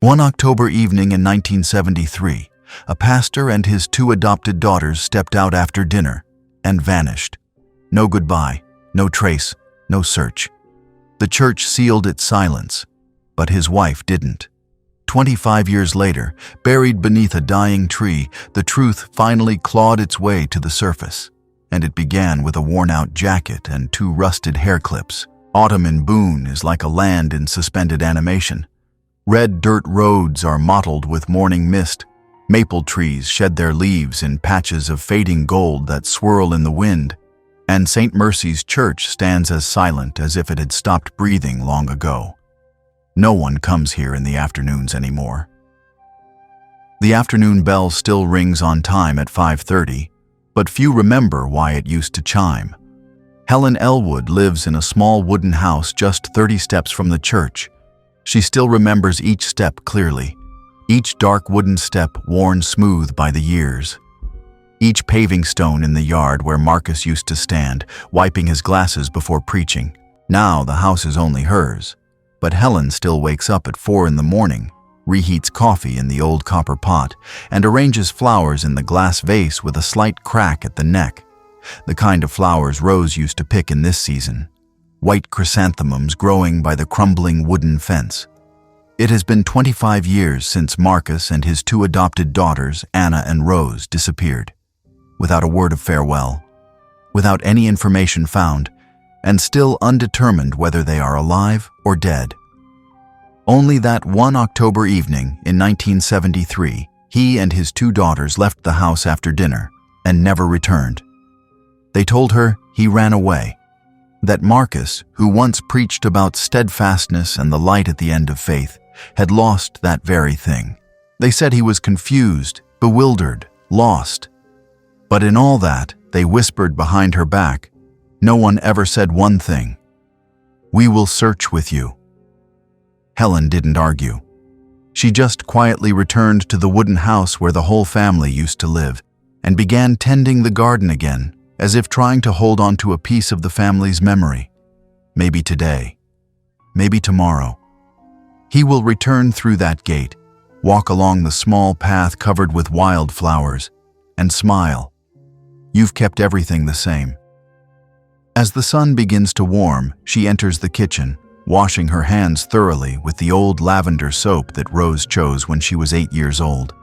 One October evening in 1973, a pastor and his two adopted daughters stepped out after dinner and vanished. No goodbye, no trace, no search. The church sealed its silence, but his wife didn't. 25 years later, buried beneath a dying tree, the truth finally clawed its way to the surface. And it began with a worn-out jacket and two rusted hair clips. Autumn in Boone is like a land in suspended animation. Red dirt roads are mottled with morning mist. Maple trees shed their leaves in patches of fading gold that swirl in the wind. And St. Mercy's Church stands as silent as if it had stopped breathing long ago. No one comes here in the afternoons anymore. The afternoon bell still rings on time at 5:30, but few remember why it used to chime. Helen Elwood lives in a small wooden house just 30 steps from the church. She still remembers each step clearly, each dark wooden step worn smooth by the years. Each paving stone in the yard where Marcus used to stand, wiping his glasses before preaching. Now the house is only hers, but Helen still wakes up at 4 in the morning, reheats coffee in the old copper pot, and arranges flowers in the glass vase with a slight crack at the neck. The kind of flowers Rose used to pick in this season. White chrysanthemums growing by the crumbling wooden fence. It has been 25 years since Marcus and his two adopted daughters, Anna and Rose, disappeared. Without a word of farewell, without any information found, and still undetermined whether they are alive or dead. Only that one October evening in 1973, he and his two daughters left the house after dinner and never returned. They told her he ran away, that Marcus, who once preached about steadfastness and the light at the end of faith, had lost that very thing. They said he was confused, bewildered, lost. But in all that, they whispered behind her back, no one ever said one thing: "We will search with you." Helen didn't argue. She just quietly returned to the wooden house where the whole family used to live and began tending the garden again, as if trying to hold on to a piece of the family's memory. Maybe today, maybe tomorrow. He will return through that gate, walk along the small path covered with wildflowers, and smile. You've kept everything the same. As the sun begins to warm, she enters the kitchen, washing her hands thoroughly with the old lavender soap that Rose chose when she was 8 years old.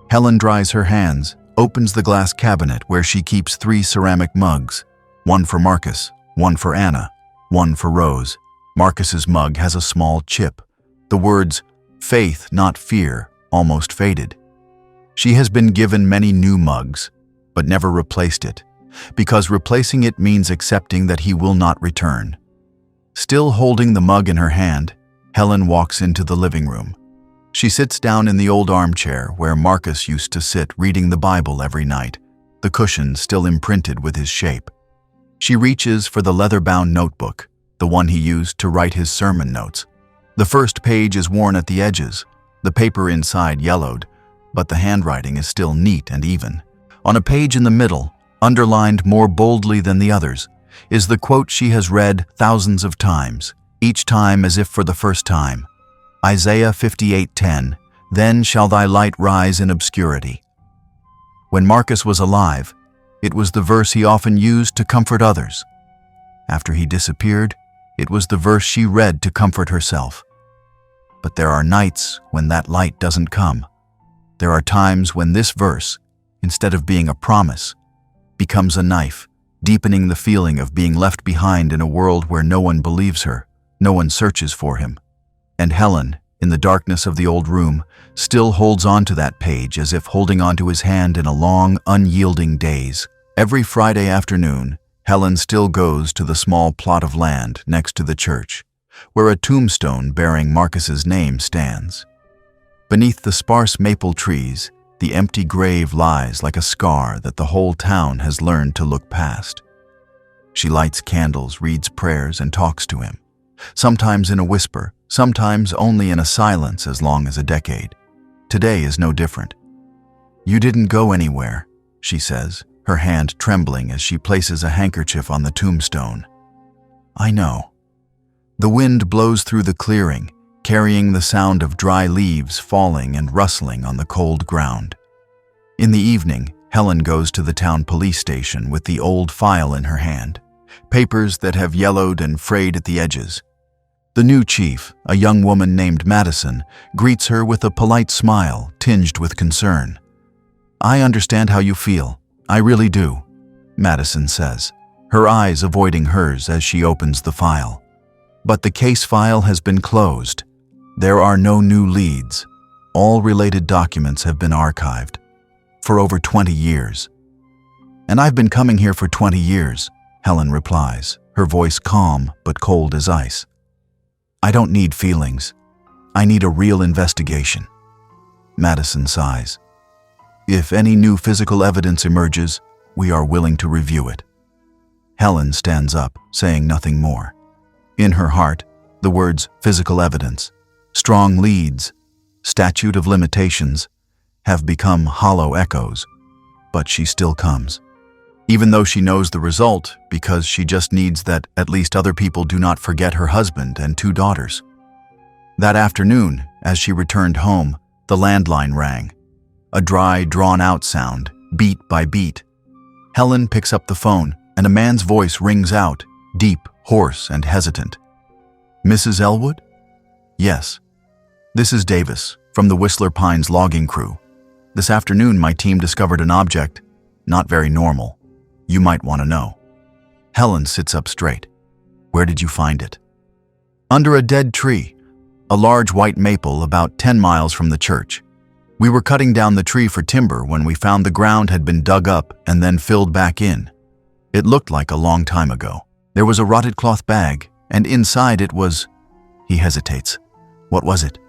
Helen dries her hands, opens the glass cabinet where she keeps 3 ceramic mugs, one for Marcus, one for Anna, one for Rose. Marcus's mug has a small chip. The words, "Faith, not fear," almost faded. She has been given many new mugs, but never replaced it, because replacing it means accepting that he will not return. Still holding the mug in her hand, Helen walks into the living room. She sits down in the old armchair where Marcus used to sit reading the Bible every night, the cushion still imprinted with his shape. She reaches for the leather-bound notebook, the one he used to write his sermon notes. The first page is worn at the edges, the paper inside yellowed, but the handwriting is still neat and even. On a page in the middle, underlined more boldly than the others, is the quote she has read thousands of times, each time as if for the first time. Isaiah 58:10, "Then shall thy light rise in obscurity." When Marcus was alive, it was the verse he often used to comfort others. After he disappeared, it was the verse she read to comfort herself. But there are nights when that light doesn't come. There are times when this verse, instead of being a promise, becomes a knife, deepening the feeling of being left behind in a world where no one believes her, no one searches for him. And Helen, in the darkness of the old room, still holds on to that page as if holding onto his hand in a long, unyielding daze. Every Friday afternoon, Helen still goes to the small plot of land next to the church, where a tombstone bearing Marcus's name stands. Beneath the sparse maple trees, the empty grave lies like a scar that the whole town has learned to look past. She lights candles, reads prayers, and talks to him, sometimes in a whisper, sometimes only in a silence as long as a decade. Today is no different. "You didn't go anywhere," she says, her hand trembling as she places a handkerchief on the tombstone. "I know." The wind blows through the clearing, carrying the sound of dry leaves falling and rustling on the cold ground. In the evening, Helen goes to the town police station with the old file in her hand, papers that have yellowed and frayed at the edges. The new chief, a young woman named Madison, greets her with a polite smile tinged with concern. "I understand how you feel. I really do," Madison says, her eyes avoiding hers as she opens the file. "But the case file has been closed. There are no new leads. All related documents have been archived for over 20 years. And I've been coming here for 20 years, Helen replies, her voice calm but cold as ice. "I don't need feelings. I need a real investigation." Madison sighs. "If any new physical evidence emerges, we are willing to review it." Helen stands up, saying nothing more. In her heart, the words physical evidence, strong leads, statute of limitations have become hollow echoes, but she still comes. Even though she knows the result, because she just needs that at least other people do not forget her husband and 2 daughters. That afternoon, as she returned home, the landline rang. A dry, drawn-out sound, beat by beat. Helen picks up the phone, and a man's voice rings out, deep, hoarse, and hesitant. "Mrs. Elwood?" "Yes. This is Davis, from the Whistler Pines logging crew. This afternoon my team discovered an object, not very normal. You might want to know." Helen sits up straight. "Where did you find it?" "Under a dead tree, a large white maple about 10 miles from the church. We were cutting down the tree for timber when we found the ground had been dug up and then filled back in. It looked like a long time ago. There was a rotted cloth bag, and inside it was..." He hesitates. "What was it?"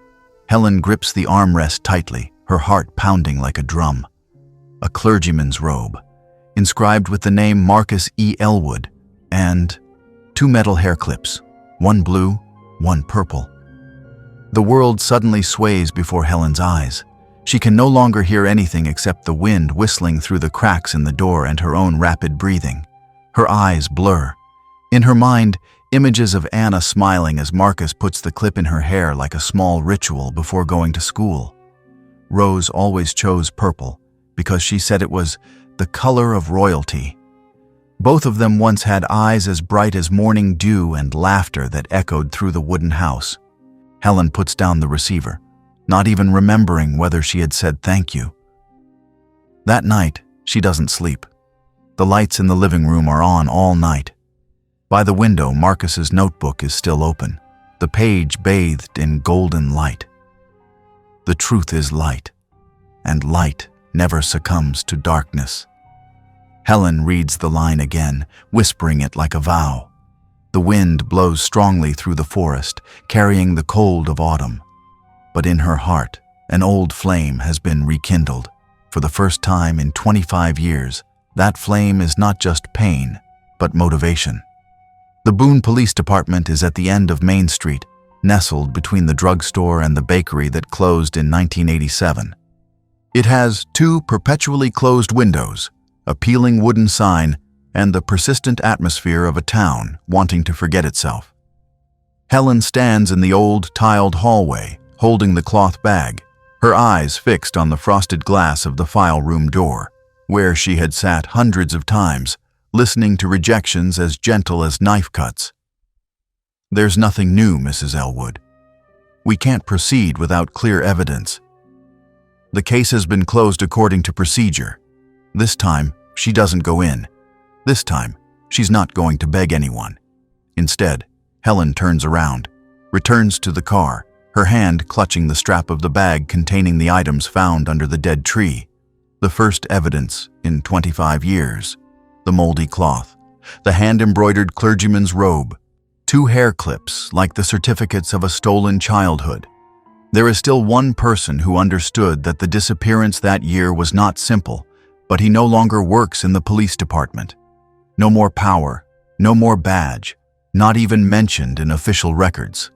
Helen grips the armrest tightly, her heart pounding like a drum. A clergyman's robe, inscribed with the name Marcus E. Elwood, and 2 metal hair clips, one blue, one purple. The world suddenly sways before Helen's eyes. She can no longer hear anything except the wind whistling through the cracks in the door and her own rapid breathing. Her eyes blur. In her mind, images of Anna smiling as Marcus puts the clip in her hair like a small ritual before going to school. Rose always chose purple because she said it was the color of royalty. Both of them once had eyes as bright as morning dew and laughter that echoed through the wooden house. Helen puts down the receiver, not even remembering whether she had said thank you. That night, she doesn't sleep. The lights in the living room are on all night. By the window, Marcus's notebook is still open, the page bathed in golden light. The truth is light, and light never succumbs to darkness. Helen reads the line again, whispering it like a vow. The wind blows strongly through the forest, carrying the cold of autumn. But in her heart, an old flame has been rekindled. For the first time in 25 years, that flame is not just pain, but motivation. The Boone Police Department is at the end of Main Street, nestled between the drugstore and the bakery that closed in 1987. It has 2 perpetually closed windows, a peeling wooden sign, and the persistent atmosphere of a town wanting to forget itself. Helen stands in the old tiled hallway, holding the cloth bag, her eyes fixed on the frosted glass of the file room door, where she had sat hundreds of times, listening to rejections as gentle as knife cuts. "There's nothing new, Mrs. Elwood. We can't proceed without clear evidence. The case has been closed according to procedure. This time, she doesn't go in. This time, she's not going to beg anyone." Instead, Helen turns around, returns to the car, her hand clutching the strap of the bag containing the items found under the dead tree. The first evidence in 25 years. The moldy cloth, the hand-embroidered clergyman's robe, 2 hair clips like the certificates of a stolen childhood. There is still one person who understood that the disappearance that year was not simple, but he no longer works in the police department. No more power, no more badge, not even mentioned in official records.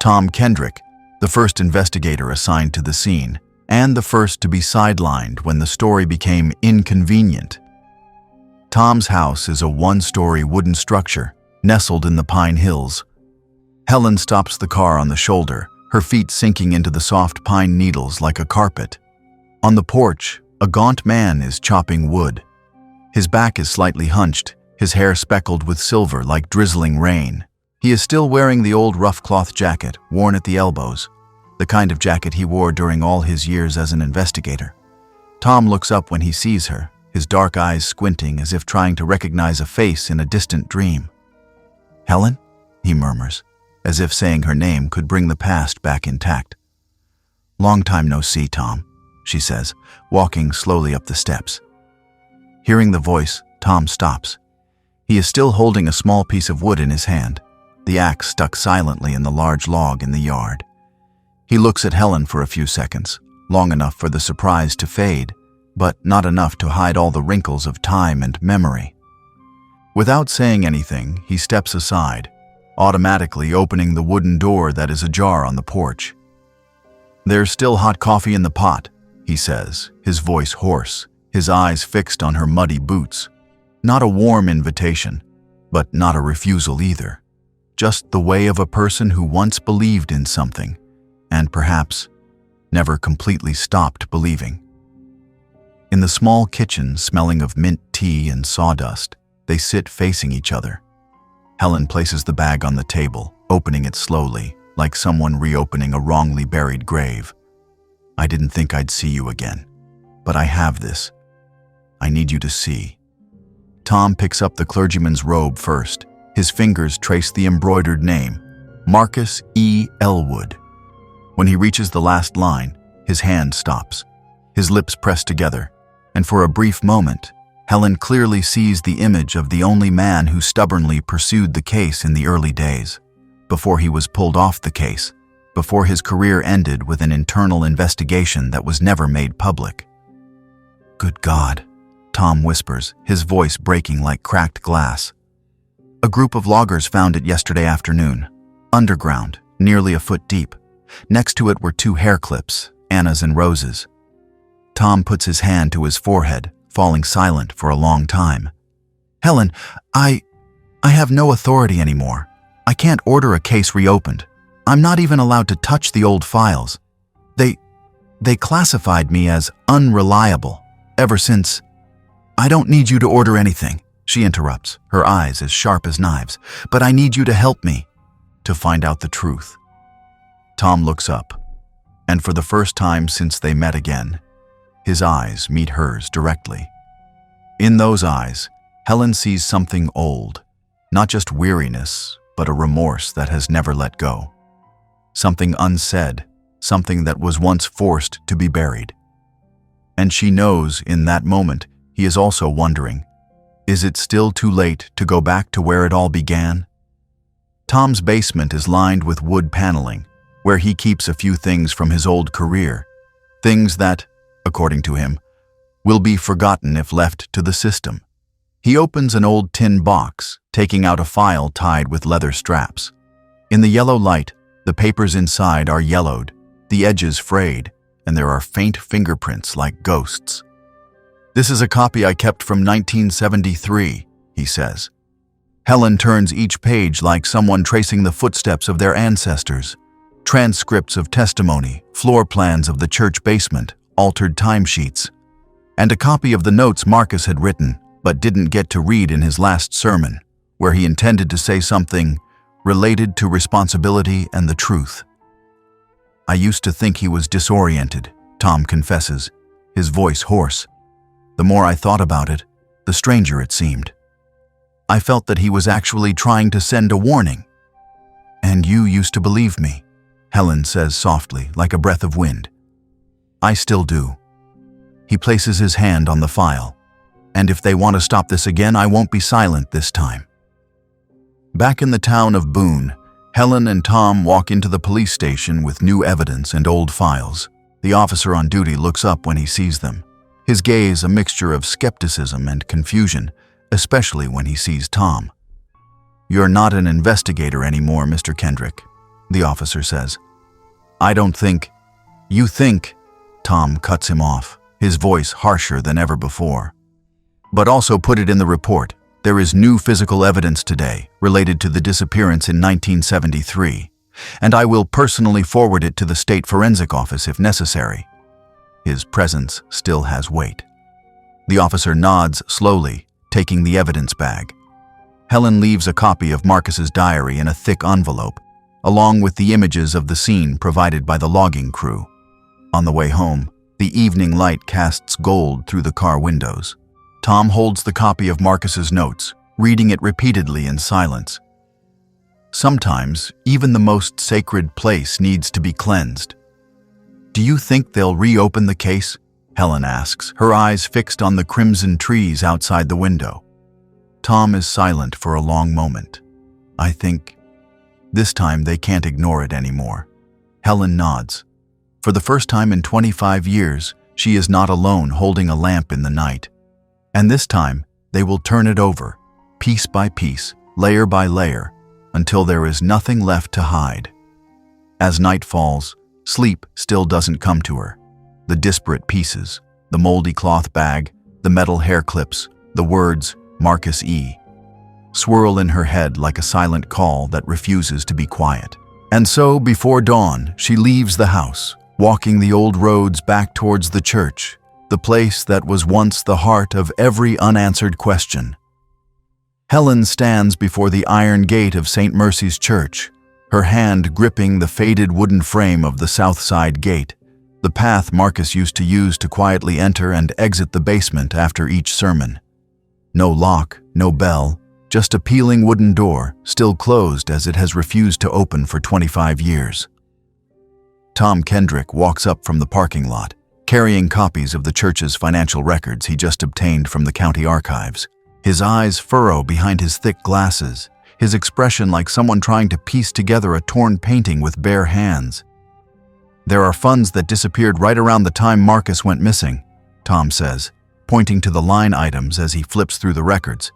Tom Kendrick, the first investigator assigned to the scene, and the first to be sidelined when the story became inconvenient. Tom's house is a 1-story wooden structure nestled in the Pine Hills. Helen stops the car on the shoulder, her feet sinking into the soft pine needles like a carpet. On the porch, a gaunt man is chopping wood. His back is slightly hunched, his hair speckled with silver like drizzling rain. He is still wearing the old rough cloth jacket, worn at the elbows, the kind of jacket he wore during all his years as an investigator. Tom looks up when he sees her, his dark eyes squinting as if trying to recognize a face in a distant dream. "Helen?" he murmurs, as if saying her name could bring the past back intact. "Long time no see, Tom," she says, walking slowly up the steps. Hearing the voice, Tom stops. He is still holding a small piece of wood in his hand, the axe stuck silently in the large log in the yard. He looks at Helen for a few seconds, long enough for the surprise to fade, but not enough to hide all the wrinkles of time and memory. Without saying anything, he steps aside, automatically opening the wooden door that is ajar on the porch. "There's still hot coffee in the pot," he says, his voice hoarse, his eyes fixed on her muddy boots. Not a warm invitation, but not a refusal either. Just the way of a person who once believed in something, and perhaps never completely stopped believing. In the small kitchen, smelling of mint tea and sawdust, they sit facing each other. Helen places the bag on the table, opening it slowly, like someone reopening a wrongly buried grave. "I didn't think I'd see you again, but I have this. I need you to see." Tom picks up the clergyman's robe first. His fingers trace the embroidered name, Marcus E. Elwood. When he reaches the last line, his hand stops, his lips press together, and for a brief moment, Helen clearly sees the image of the only man who stubbornly pursued the case in the early days, before he was pulled off the case, before his career ended with an internal investigation that was never made public. "Good God," Tom whispers, his voice breaking like cracked glass. "A group of loggers found it yesterday afternoon, underground, nearly a foot deep. Next to it were 2 hair clips, Anna's and Rose's." Tom puts his hand to his forehead, falling silent for a long time. "Helen, I have no authority anymore. I can't order a case reopened. I'm not even allowed to touch the old files. They classified me as unreliable ever since." "I don't need you to order anything," she interrupts, her eyes as sharp as knives. "But I need you to help me to find out the truth." Tom looks up, and for the first time since they met again, his eyes meet hers directly. In those eyes, Helen sees something old, not just weariness, but a remorse that has never let go. Something unsaid, something that was once forced to be buried. And she knows in that moment he is also wondering, is it still too late to go back to where it all began? Tom's basement is lined with wood paneling, where he keeps a few things from his old career, things that, according to him, will be forgotten if left to the system. He opens an old tin box, taking out a file tied with leather straps. In the yellow light, the papers inside are yellowed, the edges frayed, and there are faint fingerprints like ghosts. "This is a copy I kept from 1973, he says. Helen turns each page like someone tracing the footsteps of their ancestors. Transcripts of testimony, floor plans of the church basement, altered timesheets, and a copy of the notes Marcus had written but didn't get to read in his last sermon, where he intended to say something related to responsibility and the truth. "I used to think he was disoriented," Tom confesses, his voice hoarse. "The more I thought about it, the stranger it seemed. I felt that he was actually trying to send a warning." "And you used to believe me," Helen says softly, like a breath of wind. "I still do." He places his hand on the file. "And if they want to stop this again, I won't be silent this time." Back in the town of Boone, Helen and Tom walk into the police station with new evidence and old files. The officer on duty looks up when he sees them, his gaze a mixture of skepticism and confusion, especially when he sees Tom. "You're not an investigator anymore, Mr. Kendrick," the officer says. "I don't think—" "You think," Tom cuts him off, his voice harsher than ever before. "But also put it in the report. There is new physical evidence today related to the disappearance in 1973. and I will personally forward it to the state forensic office if necessary." His presence still has weight. The officer nods slowly, taking the evidence bag. Helen leaves a copy of Marcus's diary in a thick envelope, along with the images of the scene provided by the logging crew. On the way home, the evening light casts gold through the car windows. Tom holds the copy of Marcus's notes, reading it repeatedly in silence. Sometimes, even the most sacred place needs to be cleansed. "Do you think they'll reopen the case?" Helen asks, her eyes fixed on the crimson trees outside the window. Tom is silent for a long moment. "I think this time they can't ignore it anymore." Helen nods. For the first time in 25 years, she is not alone holding a lamp in the night. And this time, they will turn it over, piece by piece, layer by layer, until there is nothing left to hide. As night falls, sleep still doesn't come to her. The disparate pieces, the moldy cloth bag, the metal hair clips, the words, Marcus E., swirl in her head like a silent call that refuses to be quiet. And so, before dawn, she leaves the house, walking the old roads back towards the church, the place that was once the heart of every unanswered question. Helen stands before the iron gate of St. Mercy's Church, her hand gripping the faded wooden frame of the south side gate, the path Marcus used to use to quietly enter and exit the basement after each sermon. No lock, no bell, just a peeling wooden door, still closed as it has refused to open for 25 years. Tom Kendrick walks up from the parking lot, carrying copies of the church's financial records he just obtained from the county archives. His eyes furrow behind his thick glasses, his expression like someone trying to piece together a torn painting with bare hands. "There are funds that disappeared right around the time Marcus went missing," Tom says, pointing to the line items as he flips through the records.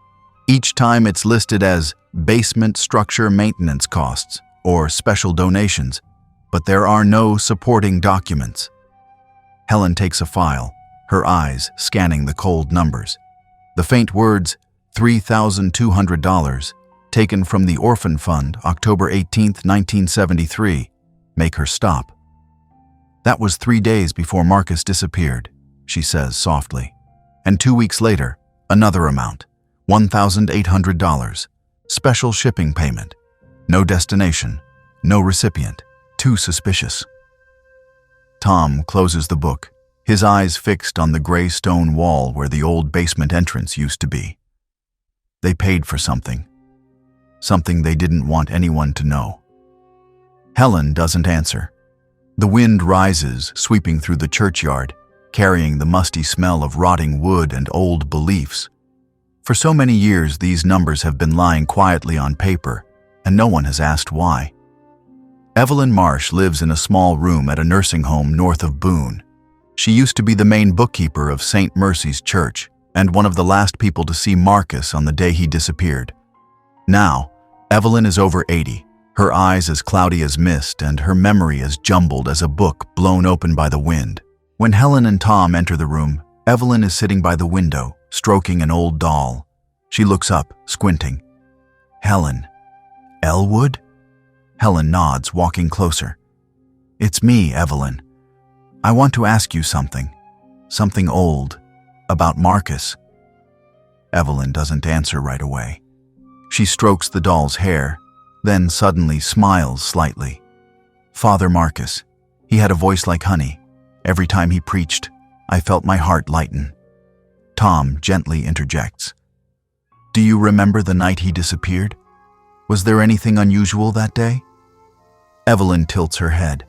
Each time it's listed as basement structure maintenance costs or special donations, but there are no supporting documents. Helen takes a file, her eyes scanning the cold numbers. The faint words, $3,200, taken from the Orphan Fund, October 18, 1973, make her stop. "That was 3 days before Marcus disappeared," she says softly. And 2 weeks later, another amount, $1,800, special shipping payment. No destination, no recipient. Too suspicious. Tom closes the book, his eyes fixed on the gray stone wall where the old basement entrance used to be. They paid for something they didn't want anyone to know. Helen doesn't answer. The wind rises, sweeping through the churchyard, carrying the musty smell of rotting wood and old beliefs. For so many years, these numbers have been lying quietly on paper, and no one has asked why. Evelyn Marsh lives in a small room at a nursing home north of Boone. She used to be the main bookkeeper of St. Mercy's Church and one of the last people to see Marcus on the day he disappeared. Now, Evelyn is over 80, her eyes as cloudy as mist and her memory as jumbled as a book blown open by the wind. When Helen and Tom enter the room, Evelyn is sitting by the window, stroking an old doll. She looks up, squinting. "Helen. Elwood?" Helen nods, walking closer. "It's me, Evelyn. I want to ask you something old, about Marcus." Evelyn doesn't answer right away. She strokes the doll's hair, then suddenly smiles slightly. "Father Marcus, he had a voice like honey. Every time he preached, I felt my heart lighten." Tom gently interjects. "Do you remember the night he disappeared? Was there anything unusual that day?" Evelyn tilts her head.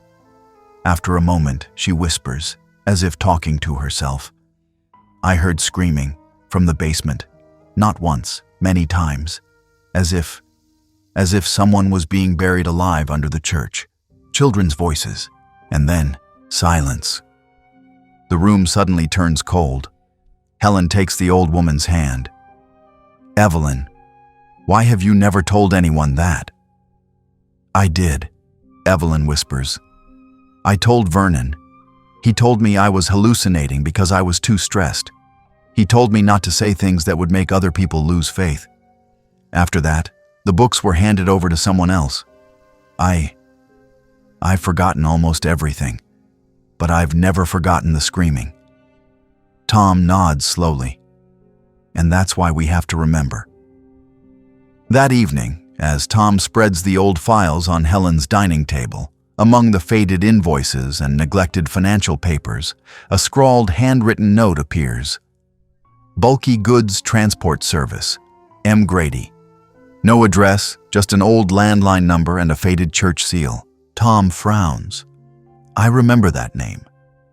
After a moment, she whispers, as if talking to herself. "I heard screaming from the basement, not once, many times, as if someone was being buried alive under the church. Children's voices, and then silence." The room suddenly turns cold. Helen takes the old woman's hand. "Evelyn, why have you never told anyone that?" "I did," Evelyn whispers. "I told Vernon. He told me I was hallucinating because I was too stressed. He told me not to say things that would make other people lose faith. After that, the books were handed over to someone else. I I've forgotten almost everything, but I've never forgotten the screaming." Tom nods slowly. "And that's why we have to remember." That evening, as Tom spreads the old files on Helen's dining table, among the faded invoices and neglected financial papers, a scrawled handwritten note appears. "Bulky Goods Transport Service, M. Grady." No address, just an old landline number and a faded church seal. Tom frowns. I remember that name.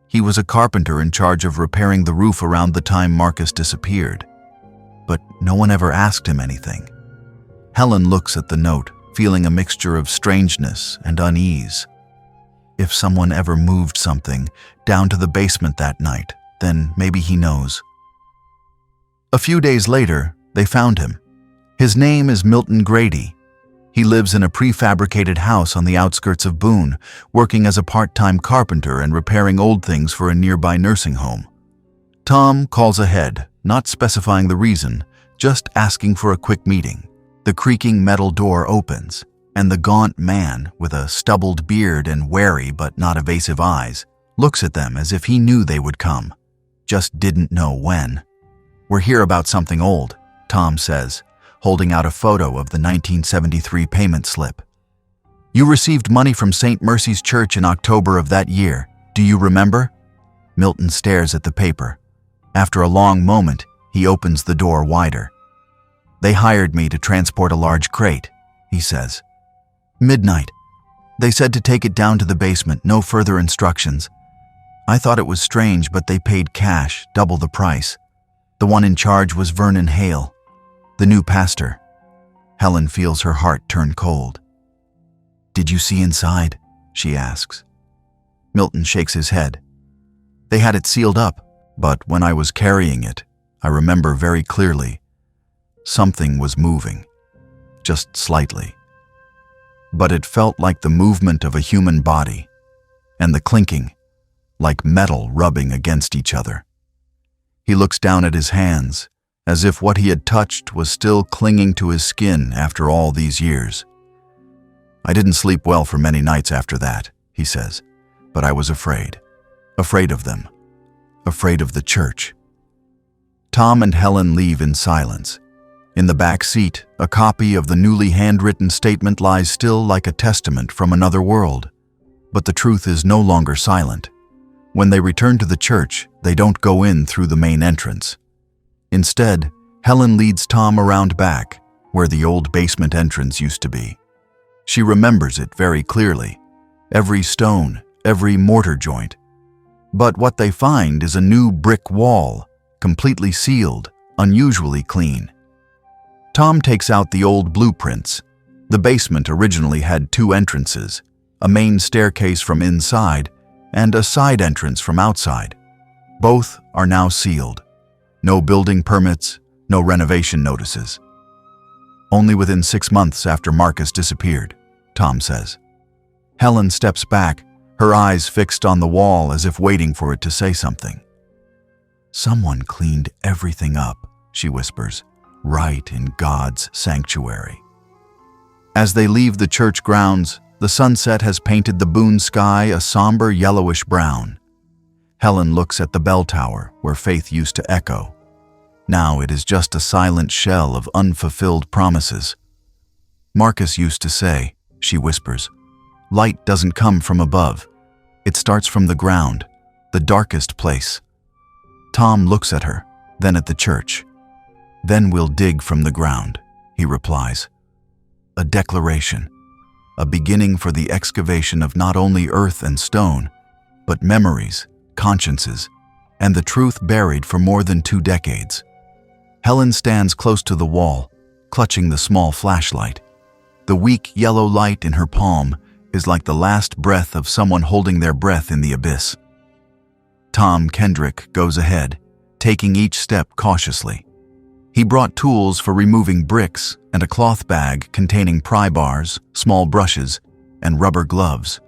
He was a carpenter in charge of repairing the roof around the time Marcus disappeared. But no one ever asked him anything. Helen looks at the note, feeling a mixture of strangeness and unease. If someone ever moved something down to the basement that night, then maybe he knows. A few days later, they found him. His name is Milton Grady. He lives in a prefabricated house on the outskirts of Boone, working as a part-time carpenter and repairing old things for a nearby nursing home. Tom calls ahead, not specifying the reason, just asking for a quick meeting. The creaking metal door opens, and the gaunt man, with a stubbled beard and wary but not evasive eyes, looks at them as if he knew they would come, just didn't know when. "We're here about something old," Tom says, holding out a photo of the 1973 payment slip. "You received money from St. Mercy's Church in October of that year. Do you remember?" Milton stares at the paper. After a long moment, he opens the door wider. "They hired me to transport a large crate," he says. "Midnight. They said to take it down to the basement, no further instructions. I thought it was strange, but they paid cash, double the price. The one in charge was Vernon Hale, the new pastor." Helen feels her heart turn cold. "Did you see inside?" she asks. Milton shakes his head. "They had it sealed up, but when I was carrying it, I remember very clearly. Something was moving, just slightly. But it felt like the movement of a human body, and the clinking, like metal rubbing against each other." He looks down at his hands, as if what he had touched was still clinging to his skin after all these years. "I didn't sleep well for many nights after that," he says, "but I was afraid. Afraid of them. Afraid of the church." Tom and Helen leave in silence. In the back seat, a copy of the newly handwritten statement lies still like a testament from another world. But the truth is no longer silent. When they return to the church, they don't go in through the main entrance. Instead, Helen leads Tom around back, where the old basement entrance used to be. She remembers it very clearly, every stone, every mortar joint. But what they find is a new brick wall, completely sealed, unusually clean. Tom takes out the old blueprints. The basement originally had two entrances, a main staircase from inside and a side entrance from outside. Both are now sealed. No building permits, no renovation notices. "Only within 6 months after Marcus disappeared," Tom says. Helen steps back, her eyes fixed on the wall as if waiting for it to say something. "Someone cleaned everything up," she whispers, "right in God's sanctuary." As they leave the church grounds, the sunset has painted the Boone sky a somber yellowish brown. Helen looks at the bell tower where faith used to echo. Now it is just a silent shell of unfulfilled promises. "Marcus used to say," she whispers, "light doesn't come from above. It starts from the ground, the darkest place." Tom looks at her, then at the church. "Then we'll dig from the ground," he replies. A declaration, a beginning for the excavation of not only earth and stone, but memories, consciences, and the truth buried for more than 2 decades. Helen stands close to the wall, clutching the small flashlight. The weak yellow light in her palm is like the last breath of someone holding their breath in the abyss. Tom Kendrick goes ahead, taking each step cautiously. He brought tools for removing bricks and a cloth bag containing pry bars, small brushes, and rubber gloves.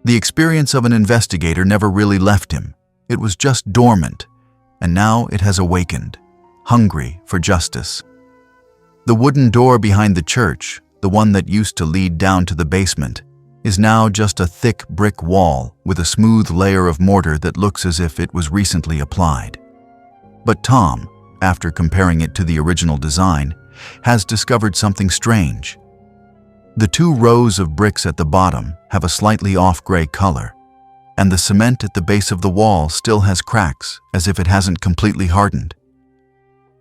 The experience of an investigator never really left him. It was just dormant, and now it has awakened, hungry for justice. The wooden door behind the church, the one that used to lead down to the basement, is now just a thick brick wall with a smooth layer of mortar that looks as if it was recently applied. But Tom, after comparing it to the original design, has discovered something strange. The two rows of bricks at the bottom have a slightly off-gray color, and the cement at the base of the wall still has cracks as if it hasn't completely hardened.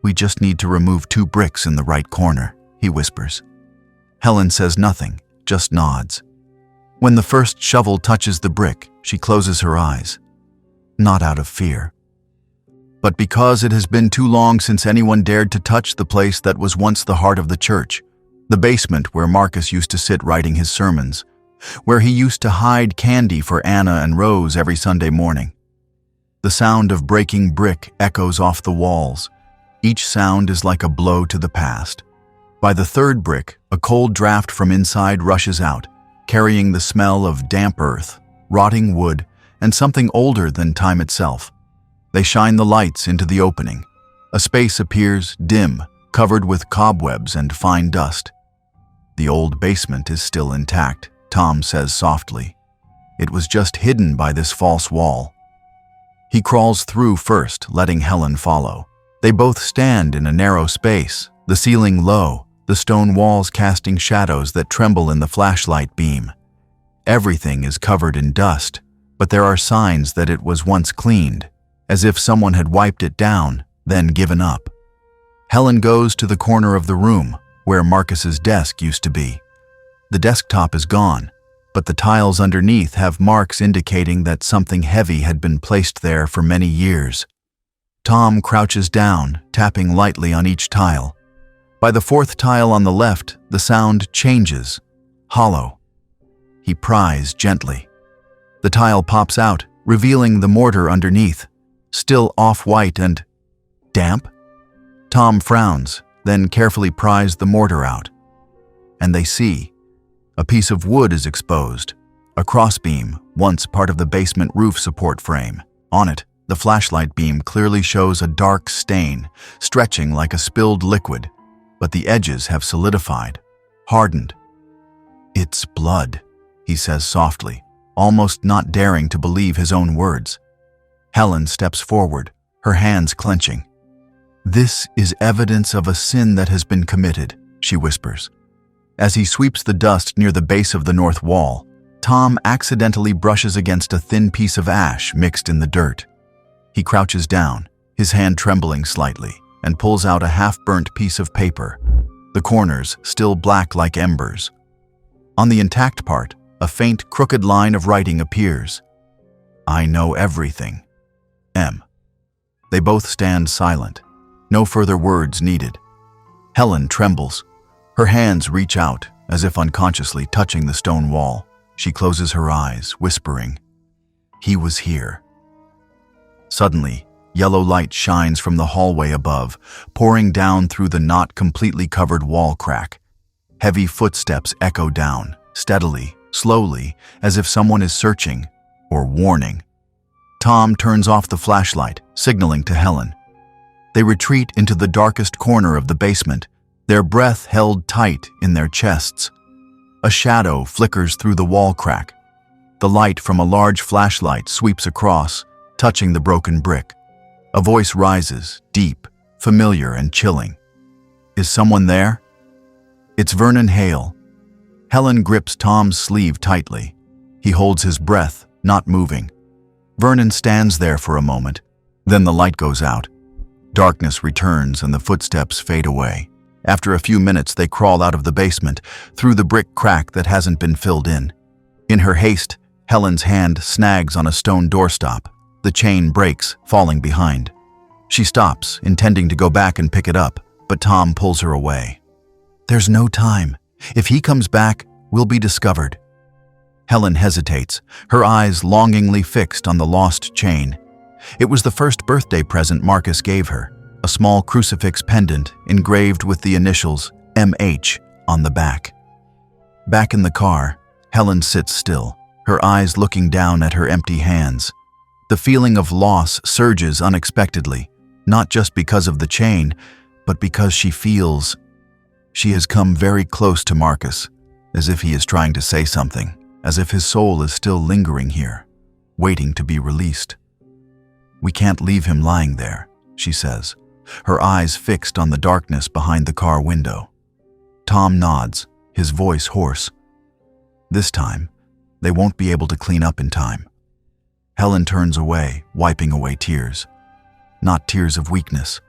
"We just need to remove 2 bricks in the right corner," he whispers. Helen says nothing, just nods. When the first shovel touches the brick, she closes her eyes. Not out of fear, but because it has been too long since anyone dared to touch the place that was once the heart of the church, the basement where Marcus used to sit writing his sermons, where he used to hide candy for Anna and Rose every Sunday morning. The sound of breaking brick echoes off the walls. Each sound is like a blow to the past. By the third brick, a cold draft from inside rushes out, carrying the smell of damp earth, rotting wood, and something older than time itself. They shine the lights into the opening. A space appears dim, covered with cobwebs and fine dust. "The old basement is still intact," Tom says softly. "It was just hidden by this false wall." He crawls through first, letting Helen follow. They both stand in a narrow space, the ceiling low, the stone walls casting shadows that tremble in the flashlight beam. Everything is covered in dust, but there are signs that it was once cleaned, as if someone had wiped it down, then given up. Helen goes to the corner of the room, where Marcus's desk used to be. The desktop is gone, but the tiles underneath have marks indicating that something heavy had been placed there for many years. Tom crouches down, tapping lightly on each tile. By the 4th tile on the left, the sound changes, hollow. He pries gently. The tile pops out, revealing the mortar underneath, still off-white and damp. Tom frowns, then carefully pries the mortar out. And they see. A piece of wood is exposed, a crossbeam, once part of the basement roof support frame. On it, the flashlight beam clearly shows a dark stain, stretching like a spilled liquid, but the edges have solidified, hardened. "It's blood," he says softly, almost not daring to believe his own words. Helen steps forward, her hands clenching. "This is evidence of a sin that has been committed," she whispers. As he sweeps the dust near the base of the north wall, Tom accidentally brushes against a thin piece of ash mixed in the dirt. He crouches down, his hand trembling slightly, and pulls out a half-burnt piece of paper, the corners still black like embers. On the intact part, a faint, crooked line of writing appears. "I know everything. M." They both stand silent, no further words needed. Helen trembles. Her hands reach out, as if unconsciously touching the stone wall. She closes her eyes, whispering, "He was here." Suddenly, yellow light shines from the hallway above, pouring down through the not completely covered wall crack. Heavy footsteps echo down, steadily, slowly, as if someone is searching or warning. Tom turns off the flashlight, signaling to Helen. They retreat into the darkest corner of the basement, their breath held tight in their chests. A shadow flickers through the wall crack. The light from a large flashlight sweeps across, touching the broken brick. A voice rises, deep, familiar and chilling. "Is someone there?" It's Vernon Hale. Helen grips Tom's sleeve tightly. He holds his breath, not moving. Vernon stands there for a moment. Then the light goes out. Darkness returns and the footsteps fade away. After a few minutes, they crawl out of the basement, through the brick crack that hasn't been filled in. In her haste, Helen's hand snags on a stone doorstop. The chain breaks, falling behind. She stops, intending to go back and pick it up, but Tom pulls her away. "There's no time. If he comes back, we'll be discovered." Helen hesitates, her eyes longingly fixed on the lost chain. It was the first birthday present Marcus gave her, a small crucifix pendant engraved with the initials MH on the back. Back in the car, Helen sits still, her eyes looking down at her empty hands. The feeling of loss surges unexpectedly, not just because of the chain, but because she feels she has come very close to Marcus, as if he is trying to say something. as if his soul is still lingering here, waiting to be released. "We can't leave him lying there," she says, her eyes fixed on the darkness behind the car window. Tom nods, his voice hoarse. This time, they won't be able to clean up in time. Helen turns away, wiping away tears. Not tears of weakness,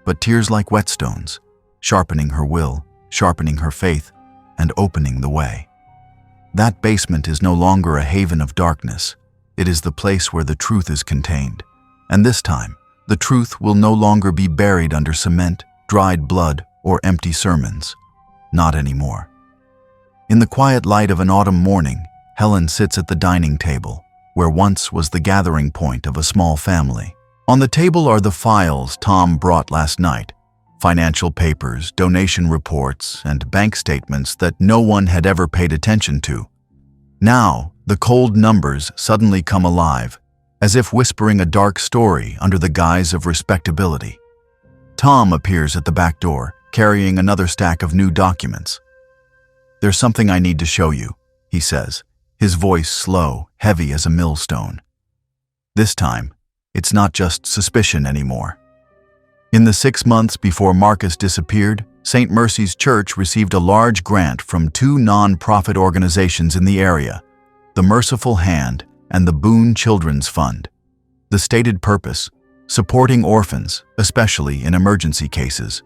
but tears like whetstones, sharpening her will, sharpening her faith, and opening the way. That basement is no longer a haven of darkness. It is the place where the truth is contained. And this time, the truth will no longer be buried under cement, dried blood, or empty sermons. Not anymore. In the quiet light of an autumn morning, Helen sits at the dining table, where once was the gathering point of a small family. On the table are the files Tom brought last night, financial papers, donation reports, and bank statements that no one had ever paid attention to. Now, the cold numbers suddenly come alive, as if whispering a dark story under the guise of respectability. Tom appears at the back door, carrying another stack of new documents. "There's something I need to show you," he says, his voice slow, heavy as a millstone. This time, it's not just suspicion anymore. In the 6 months before Marcus disappeared, St. Mercy's Church received a large grant from 2 non-profit organizations in the area, the Merciful Hand and the Boone Children's Fund. The stated purpose: supporting orphans, especially in emergency cases.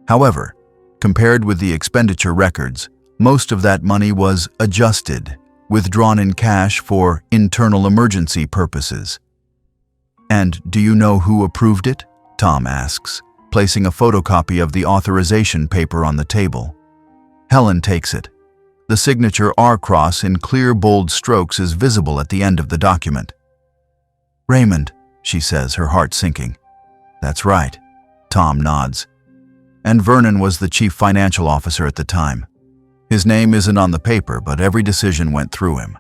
However, compared with the expenditure records, most of that money was adjusted, withdrawn in cash for internal emergency purposes. "And do you know who approved it?" Tom asks, placing a photocopy of the authorization paper on the table. Helen takes it. The signature R-cross in clear, bold strokes is visible at the end of the document. "Raymond," she says, her heart sinking. "That's right," Tom nods. "And Vernon was the chief financial officer at the time. His name isn't on the paper, but every decision went through him."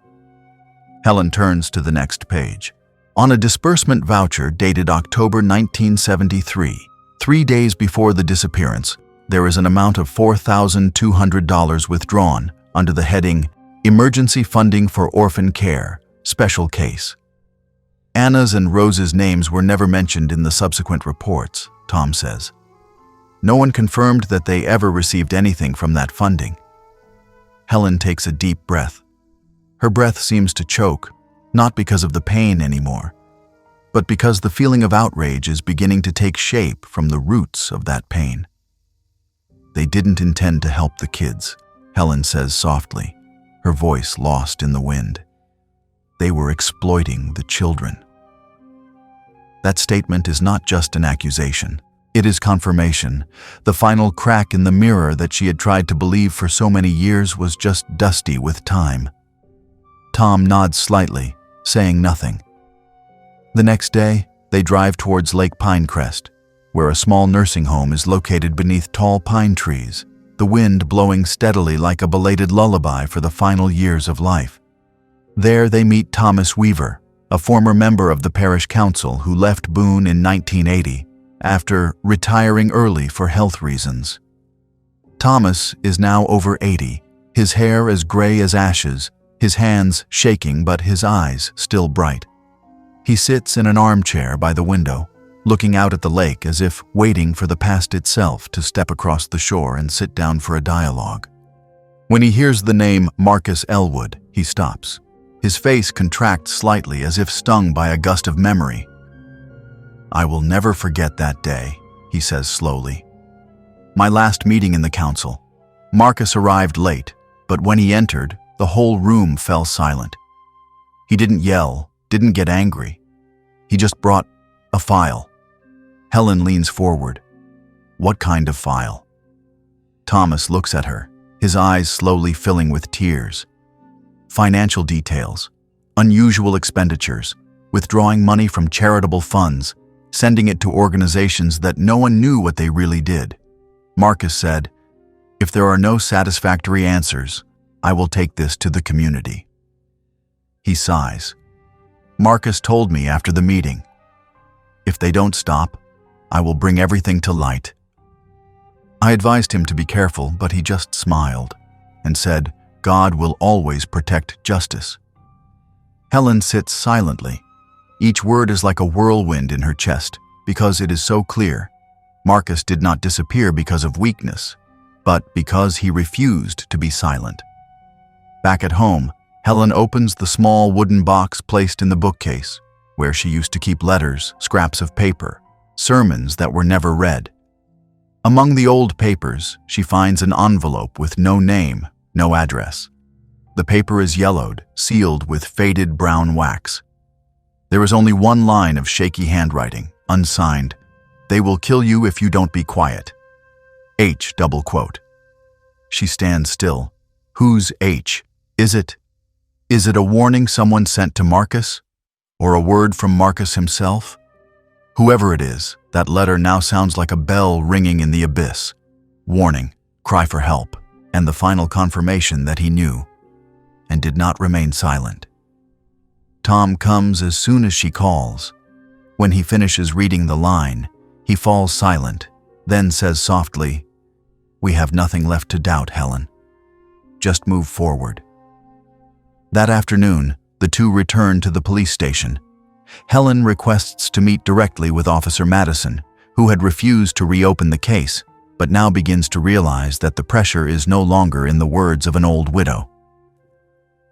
Helen turns to the next page. On a disbursement voucher dated October 1973, 3 days before the disappearance, there is an amount of $4,200 withdrawn under the heading Emergency Funding for Orphan Care, Special Case. Anna's and Rose's names were never mentioned in the subsequent reports, Tom says. No one confirmed that they ever received anything from that funding. Helen takes a deep breath. Her breath seems to choke, not because of the pain anymore, but because the feeling of outrage is beginning to take shape from the roots of that pain. "They didn't intend to help the kids," Helen says softly, her voice lost in the wind. "They were exploiting the children." That statement is not just an accusation. It is confirmation, the final crack in the mirror that she had tried to believe for so many years was just dusty with time. Tom nods slightly, saying nothing. The next day, they drive towards Lake Pinecrest, where a small nursing home is located beneath tall pine trees, the wind blowing steadily like a belated lullaby for the final years of life. There they meet Thomas Weaver, a former member of the parish council who left Boone in 1980 after retiring early for health reasons. Thomas is now over 80, his hair as gray as ashes, his hands shaking but his eyes still bright. He sits in an armchair by the window, looking out at the lake as if waiting for the past itself to step across the shore and sit down for a dialogue. When he hears the name Marcus Elwood, he stops. His face contracts slightly as if stung by a gust of memory. "I will never forget that day," he says slowly. "My last meeting in the council. Marcus arrived late, but when he entered, the whole room fell silent. He didn't yell, didn't get angry. He just brought a file." Helen leans forward. "What kind of file?" Thomas looks at her, his eyes slowly filling with tears. "Financial details, unusual expenditures, withdrawing money from charitable funds, sending it to organizations that no one knew what they really did. Marcus said, 'If there are no satisfactory answers, I will take this to the community.'" He sighs. "Marcus told me after the meeting, 'If they don't stop, I will bring everything to light.' I advised him to be careful, but he just smiled and said, God will always protect justice. Helen sits silently. Each word is like a whirlwind in her chest, because it is so clear. Marcus did not disappear because of weakness, but because he refused to be silent. Back at home, Helen opens the small wooden box placed in the bookcase, where she used to keep letters, scraps of paper, sermons that were never read. Among the old papers, she finds an envelope with no name, no address. The paper is yellowed, sealed with faded brown wax. There is only one line of shaky handwriting, unsigned. "They will kill you if you don't be quiet." H double quote. She stands still. Whose H? Is it a warning someone sent to Marcus? Or a word from Marcus himself? Whoever it is, that letter now sounds like a bell ringing in the abyss. Warning, cry for help, and the final confirmation that he knew, and did not remain silent. Tom comes as soon as she calls. When he finishes reading the line, he falls silent, then says softly, "We have nothing left to doubt, Helen. Just move forward." That afternoon, the two return to the police station. Helen requests to meet directly with Officer Madison, who had refused to reopen the case, but now begins to realize that the pressure is no longer in the words of an old widow.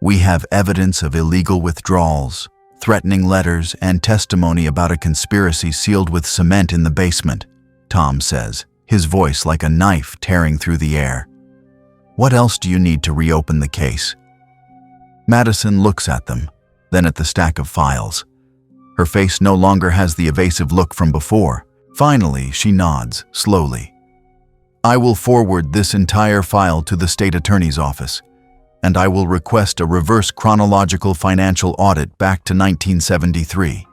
"We have evidence of illegal withdrawals, threatening letters, and testimony about a conspiracy sealed with cement in the basement," Tom says, his voice like a knife tearing through the air. "What else do you need to reopen the case?" Madison looks at them, then at the stack of files. Her face no longer has the evasive look from before. Finally, she nods, slowly. "I will forward this entire file to the state attorney's office, and I will request a reverse chronological financial audit back to 1973.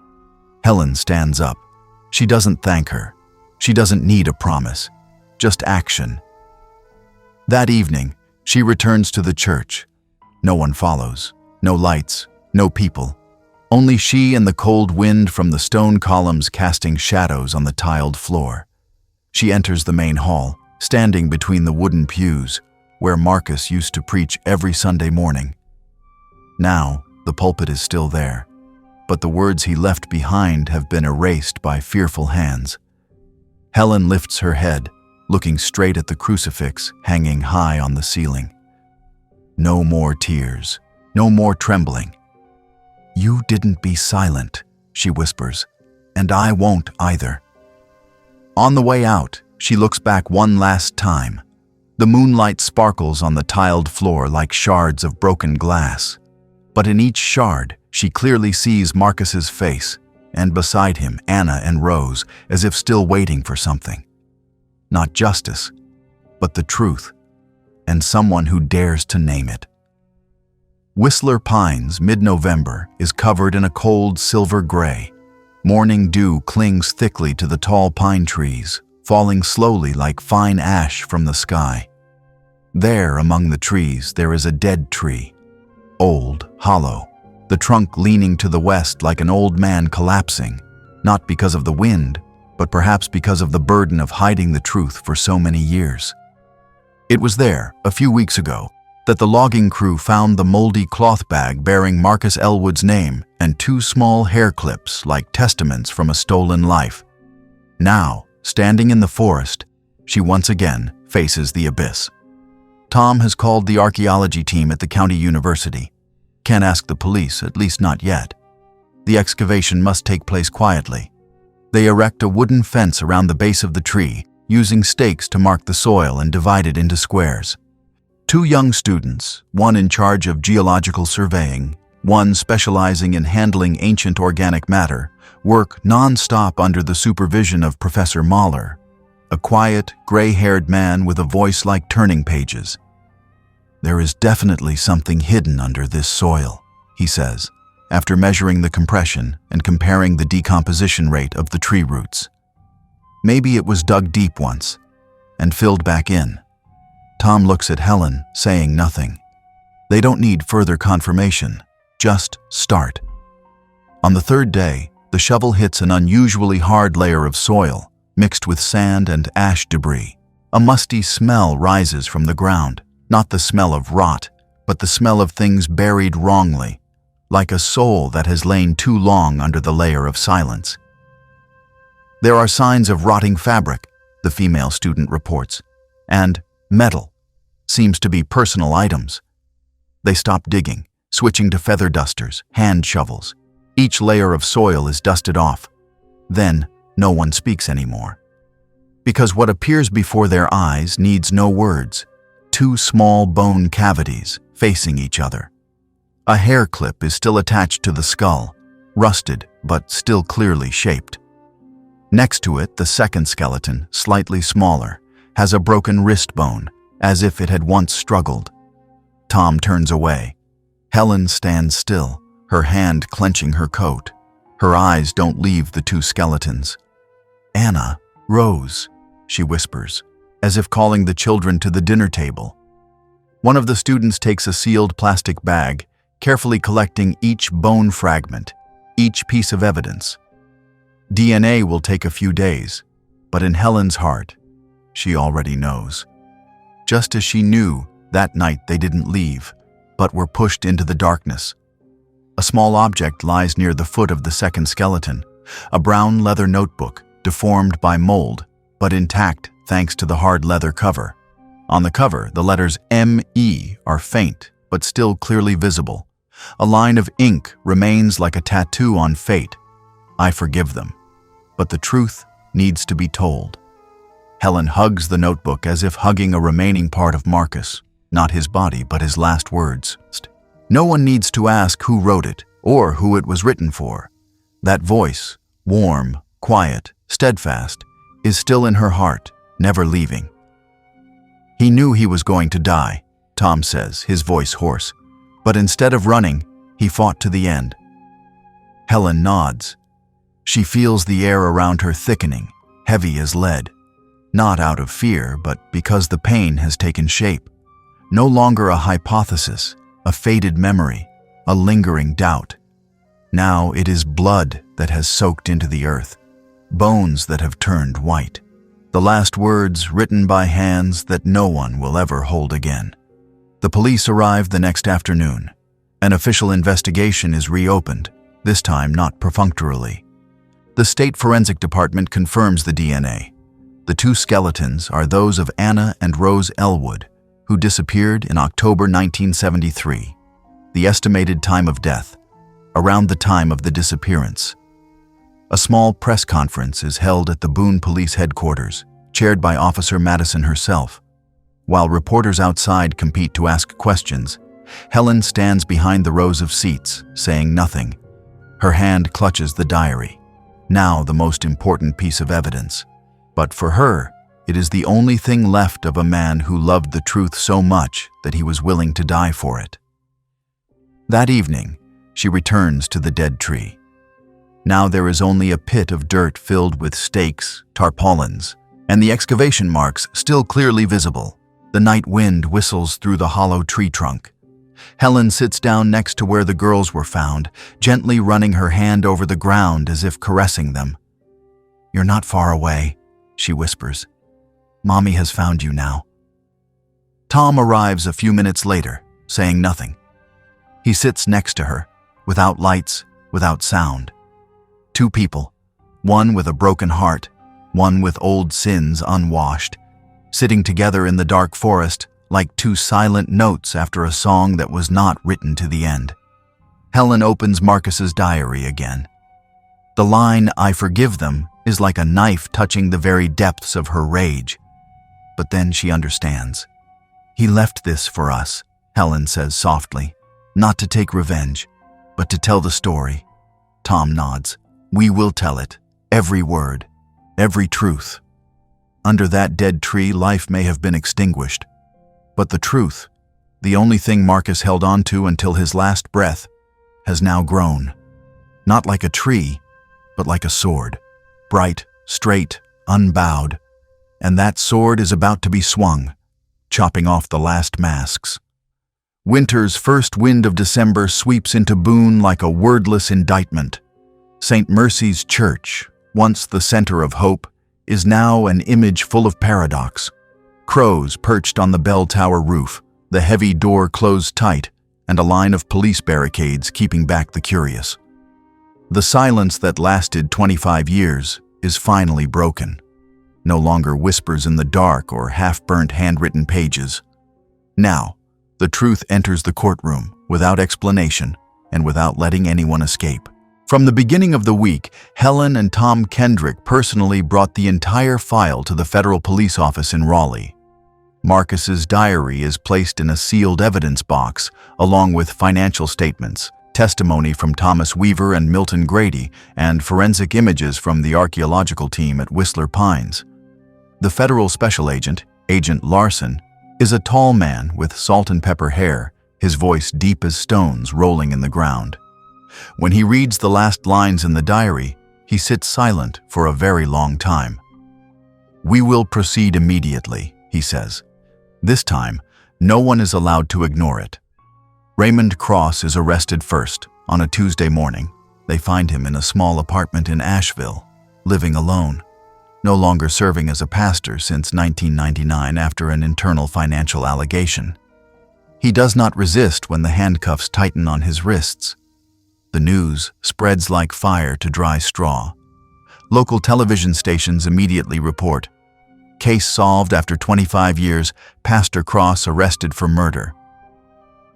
Helen stands up. She doesn't thank her. She doesn't need a promise, just action. That evening, she returns to the church. No one follows, no lights, no people. Only she and the cold wind from the stone columns casting shadows on the tiled floor. She enters the main hall, standing between the wooden pews, where Marcus used to preach every Sunday morning. Now, the pulpit is still there, but the words he left behind have been erased by fearful hands. Helen lifts her head, looking straight at the crucifix hanging high on the ceiling. No more tears, no more trembling. "You didn't be silent," she whispers, "and I won't either." On the way out, she looks back one last time. The moonlight sparkles on the tiled floor like shards of broken glass. But in each shard, she clearly sees Marcus's face, and beside him, Anna and Rose, as if still waiting for something. Not justice, but the truth, and someone who dares to name it. Whistler Pines, mid-November, is covered in a cold silver gray. Morning dew clings thickly to the tall pine trees, falling slowly like fine ash from the sky. There, among the trees, there is a dead tree. Old, hollow, the trunk leaning to the west like an old man collapsing, not because of the wind, but perhaps because of the burden of hiding the truth for so many years. It was there, a few weeks ago, that the logging crew found the moldy cloth bag bearing Marcus Elwood's name and two small hair clips like testaments from a stolen life. Now, standing in the forest, she once again faces the abyss. Tom has called the archaeology team at the county university. Can't ask the police, at least not yet. The excavation must take place quietly. They erect a wooden fence around the base of the tree, using stakes to mark the soil and divide it into squares. Two young students, one in charge of geological surveying, one specializing in handling ancient organic matter, work non-stop under the supervision of Professor Mahler, a quiet, gray-haired man with a voice like turning pages. "There is definitely something hidden under this soil," he says, after measuring the compression and comparing the decomposition rate of the tree roots. "Maybe it was dug deep once and filled back in." Tom looks at Helen, saying nothing. They don't need further confirmation, just start. On the third day, the shovel hits an unusually hard layer of soil, mixed with sand and ash debris. A musty smell rises from the ground, not the smell of rot, but the smell of things buried wrongly, like a soul that has lain too long under the layer of silence. There are signs of rotting fabric, the female student reports, and metal seems to be personal items. They stop digging, switching to feather dusters, hand shovels. Each layer of soil is dusted off. Then, no one speaks anymore. Because what appears before their eyes needs no words. Two small bone cavities facing each other. A hair clip is still attached to the skull, rusted but still clearly shaped. Next to it, the second skeleton, slightly smaller, has a broken wrist bone, as if it had once struggled. Tom turns away. Helen stands still, her hand clenching her coat. Her eyes don't leave the two skeletons. "Anna, Rose," she whispers, as if calling the children to the dinner table. One of the students takes a sealed plastic bag, carefully collecting each bone fragment, each piece of evidence. DNA will take a few days, but in Helen's heart, she already knows. Just as she knew that night they didn't leave, but were pushed into the darkness. A small object lies near the foot of the second skeleton, a brown leather notebook, deformed by mold, but intact thanks to the hard leather cover. On the cover, the letters M.E. are faint, but still clearly visible. A line of ink remains like a tattoo on fate. I forgive them. But the truth needs to be told. Helen hugs the notebook as if hugging a remaining part of Marcus, not his body, but his last words. No one needs to ask who wrote it or who it was written for. That voice, warm, quiet, steadfast, is still in her heart, never leaving. "He knew he was going to die," Tom says, his voice hoarse. "But instead of running, he fought to the end." Helen nods. She feels the air around her thickening, heavy as lead. Not out of fear, but because the pain has taken shape. No longer a hypothesis, a faded memory, a lingering doubt. Now it is blood that has soaked into the earth, bones that have turned white. The last words written by hands that no one will ever hold again. The police arrive the next afternoon. An official investigation is reopened, this time not perfunctorily. The State Forensic Department confirms the DNA. The two skeletons are those of Anna and Rose Elwood, who disappeared in October 1973. The estimated time of death, around the time of the disappearance. A small press conference is held at the Boone Police Headquarters, chaired by Officer Madison herself. While reporters outside compete to ask questions, Helen stands behind the rows of seats, saying nothing. Her hand clutches the diary, now the most important piece of evidence. But for her, it is the only thing left of a man who loved the truth so much that he was willing to die for it. That evening, she returns to the dead tree. Now there is only a pit of dirt filled with stakes, tarpaulins, and the excavation marks still clearly visible. The night wind whistles through the hollow tree trunk. Helen sits down next to where the girls were found, gently running her hand over the ground as if caressing them. "You're not far away," she whispers. "Mommy has found you now." Tom arrives a few minutes later, saying nothing. He sits next to her, without lights, without sound. Two people, one with a broken heart, one with old sins unwashed, sitting together in the dark forest like two silent notes after a song that was not written to the end. Helen opens Marcus's diary again. The line, "I forgive them," is like a knife touching the very depths of her rage. But then she understands. "He left this for us," Helen says softly, "not to take revenge, but to tell the story." Tom nods. "We will tell it, every word, every truth." Under that dead tree, life may have been extinguished. But the truth, the only thing Marcus held on to until his last breath, has now grown. Not like a tree, but like a sword. Bright, straight, unbowed. And that sword is about to be swung, chopping off the last masks. Winter's first wind of December sweeps into Boone like a wordless indictment. St. Mercy's Church, once the center of hope, is now an image full of paradox. Crows perched on the bell tower roof, the heavy door closed tight, and a line of police barricades keeping back the curious. The silence that lasted 25 years is finally broken. No longer whispers in the dark or half-burnt handwritten pages. Now, the truth enters the courtroom without explanation and without letting anyone escape. From the beginning of the week, Helen and Tom Kendrick personally brought the entire file to the federal police office in Raleigh. Marcus's diary is placed in a sealed evidence box, along with financial statements, testimony from Thomas Weaver and Milton Grady, and forensic images from the archaeological team at Whistler Pines. The federal special agent, Agent Larson, is a tall man with salt and pepper hair, his voice deep as stones rolling in the ground. When he reads the last lines in the diary, he sits silent for a very long time. "We will proceed immediately," he says. This time, no one is allowed to ignore it. Raymond Cross is arrested first. On a Tuesday morning, they find him in a small apartment in Asheville, living alone, no longer serving as a pastor since 1999 after an internal financial allegation. He does not resist when the handcuffs tighten on his wrists. The news spreads like fire to dry straw. Local television stations immediately report, "Case solved after 25 years, Pastor Cross arrested for murder."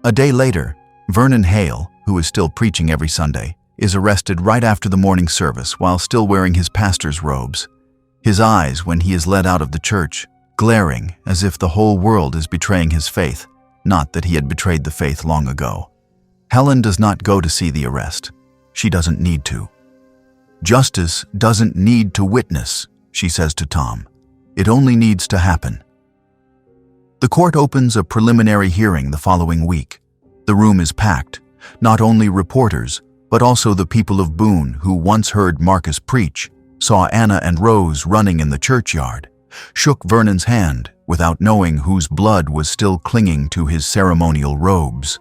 A day later, Vernon Hale, who is still preaching every Sunday, is arrested right after the morning service while still wearing his pastor's robes. His eyes, when he is led out of the church, glaring as if the whole world is betraying his faith, not that he had betrayed the faith long ago. Helen does not go to see the arrest. She doesn't need to. "Justice doesn't need to witness," she says to Tom. "It only needs to happen." The court opens a preliminary hearing the following week. The room is packed, not only reporters, but also the people of Boone who once heard Marcus preach, saw Anna and Rose running in the churchyard, shook Vernon's hand without knowing whose blood was still clinging to his ceremonial robes.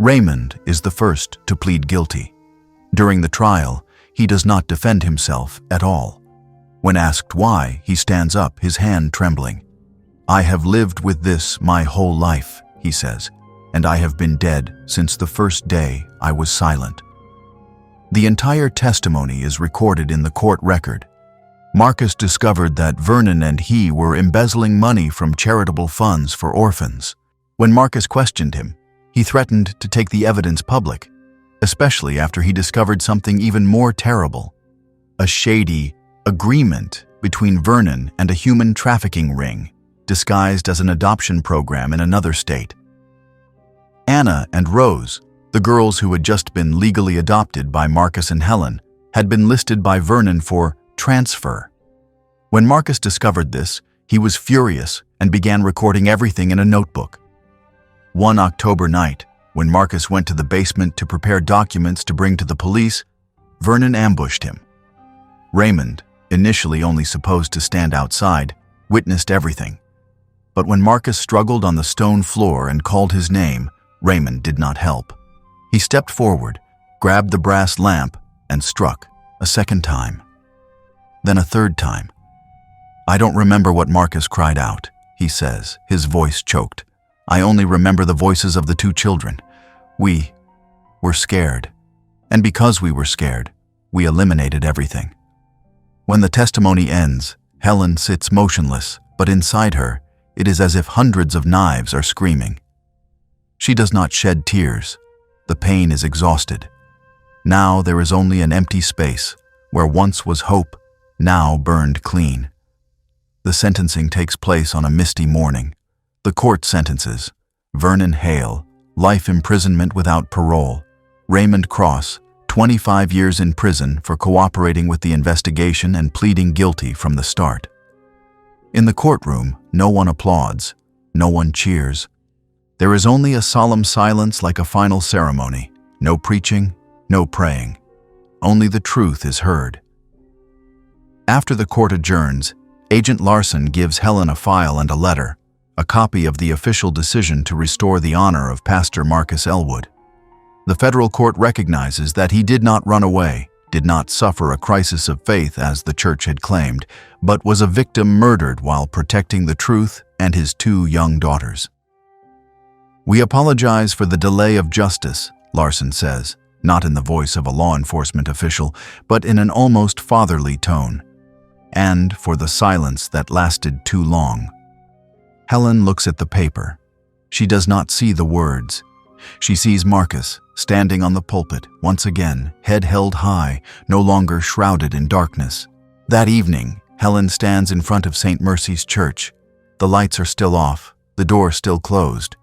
Raymond is the first to plead guilty. During the trial, he does not defend himself at all. When asked why, he stands up, his hand trembling. "I have lived with this my whole life," he says, "and I have been dead since the first day I was silent." The entire testimony is recorded in the court record. Marcus discovered that Vernon and he were embezzling money from charitable funds for orphans. When Marcus questioned him, he threatened to take the evidence public, especially after he discovered something even more terrible: a shady agreement between Vernon and a human trafficking ring, disguised as an adoption program in another state. Anna and Rose, the girls who had just been legally adopted by Marcus and Helen, had been listed by Vernon for transfer. When Marcus discovered this, he was furious and began recording everything in a notebook. One October night, when Marcus went to the basement to prepare documents to bring to the police, Vernon ambushed him. Raymond, initially only supposed to stand outside, witnessed everything. But when Marcus struggled on the stone floor and called his name, Raymond did not help. He stepped forward, grabbed the brass lamp, and struck a second time. Then a third time. "I don't remember what Marcus cried out," he says, his voice choked. "I only remember the voices of the two children. We were scared. And because we were scared, we eliminated everything." When the testimony ends, Helen sits motionless, but inside her, it is as if hundreds of knives are screaming. She does not shed tears. The pain is exhausted. Now there is only an empty space where once was hope, now burned clean. The sentencing takes place on a misty morning. The court sentences Vernon Hale, life imprisonment without parole. Raymond Cross, 25 years in prison for cooperating with the investigation and pleading guilty from the start. In the courtroom, no one applauds, no one cheers. There is only a solemn silence like a final ceremony. No preaching, no praying. Only the truth is heard. After the court adjourns, Agent Larson gives Helen a file and a letter, a copy of the official decision to restore the honor of Pastor Marcus Elwood. The federal court recognizes that he did not run away, did not suffer a crisis of faith as the church had claimed, but was a victim murdered while protecting the truth and his two young daughters. "We apologize for the delay of justice," Larson says, not in the voice of a law enforcement official, but in an almost fatherly tone. "And for the silence that lasted too long." Helen looks at the paper. She does not see the words. She sees Marcus standing on the pulpit, once again, head held high, no longer shrouded in darkness. That evening, Helen stands in front of St. Mercy's Church. The lights are still off, the door still closed.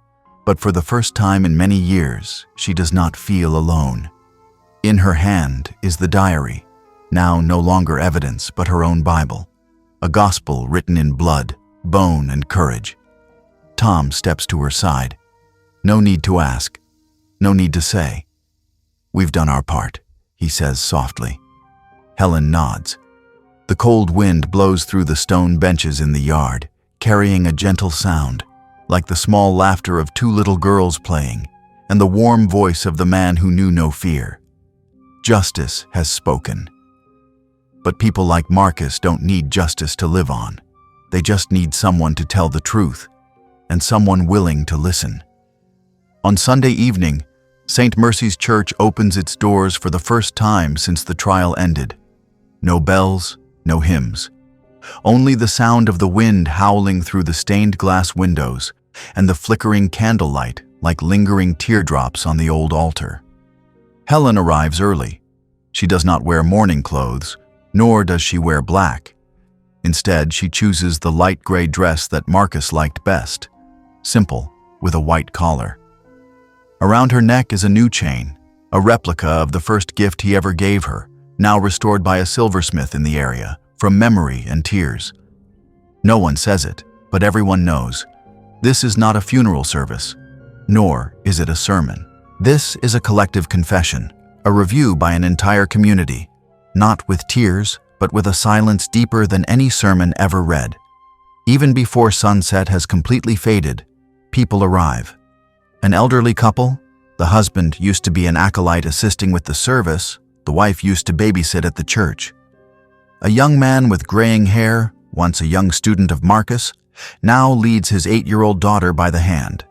But for the first time in many years, she does not feel alone. In her hand is the diary, now no longer evidence but her own Bible, a gospel written in blood, bone, and courage. Tom steps to her side. "No need to ask. No need to say. We've done our part," he says softly. Helen nods. The cold wind blows through the stone benches in the yard, carrying a gentle sound, like the small laughter of two little girls playing, and the warm voice of the man who knew no fear. Justice has spoken. But people like Marcus don't need justice to live on. They just need someone to tell the truth, and someone willing to listen. On Sunday evening, St. Mercy's Church opens its doors for the first time since the trial ended. No bells, no hymns. Only the sound of the wind howling through the stained glass windows and the flickering candlelight like lingering teardrops on the old altar. Helen arrives early. She does not wear mourning clothes, nor does she wear black. Instead, she chooses the light gray dress that Marcus liked best, simple, with a white collar. Around her neck is a new chain, a replica of the first gift he ever gave her, now restored by a silversmith in the area, from memory and tears. No one says it, but everyone knows. This is not a funeral service, nor is it a sermon. This is a collective confession, a review by an entire community, not with tears, but with a silence deeper than any sermon ever read. Even before sunset has completely faded, people arrive. An elderly couple, the husband used to be an acolyte assisting with the service, the wife used to babysit at the church. A young man with graying hair, once a young student of Marcus, now leads his 8-year-old daughter by the hand.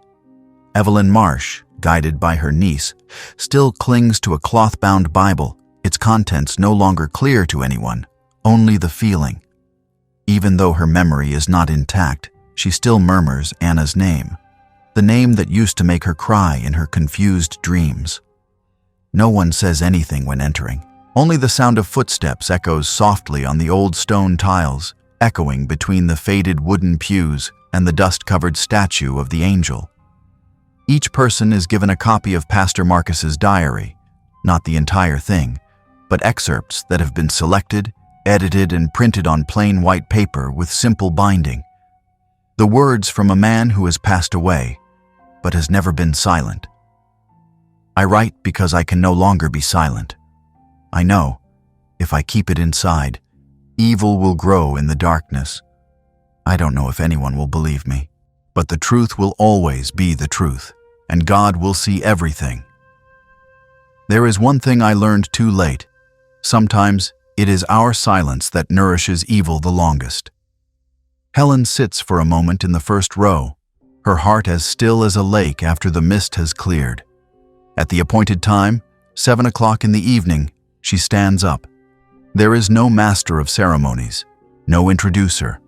Evelyn Marsh, guided by her niece, still clings to a cloth-bound Bible, its contents no longer clear to anyone, only the feeling. Even though her memory is not intact, she still murmurs Anna's name, the name that used to make her cry in her confused dreams. No one says anything when entering. Only the sound of footsteps echoes softly on the old stone tiles, echoing between the faded wooden pews and the dust-covered statue of the angel. Each person is given a copy of Pastor Marcus's diary, not the entire thing, but excerpts that have been selected, edited, and printed on plain white paper with simple binding. The words from a man who has passed away, but has never been silent. "I write because I can no longer be silent. I know, if I keep it inside, evil will grow in the darkness. I don't know if anyone will believe me, but the truth will always be the truth, and God will see everything. There is one thing I learned too late. Sometimes it is our silence that nourishes evil the longest." Helen sits for a moment in the first row, her heart as still as a lake after the mist has cleared. At the appointed time, 7 o'clock in the evening, she stands up. There is no master of ceremonies, no introducer,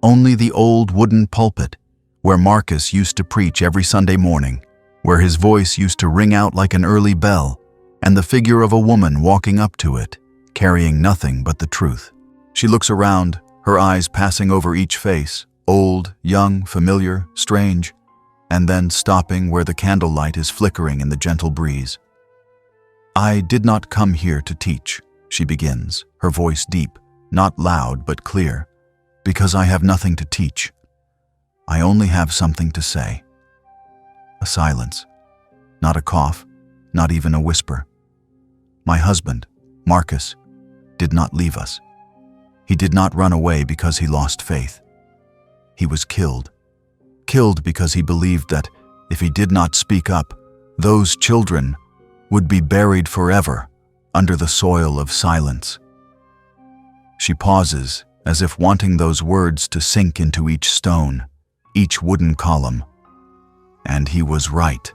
only the old wooden pulpit, where Marcus used to preach every Sunday morning, where his voice used to ring out like an early bell, and the figure of a woman walking up to it, carrying nothing but the truth. She looks around, her eyes passing over each face, old, young, familiar, strange, and then stopping where the candlelight is flickering in the gentle breeze. "I did not come here to teach," she begins, her voice deep, not loud but clear, "because I have nothing to teach. I only have something to say." A silence, not a cough, not even a whisper. My husband, Marcus, did not leave us. He did not run away because he lost faith. He was killed. Killed because he believed that if he did not speak up, those children would be buried forever under the soil of silence. She pauses, as if wanting those words to sink into each stone, each wooden column. And he was right.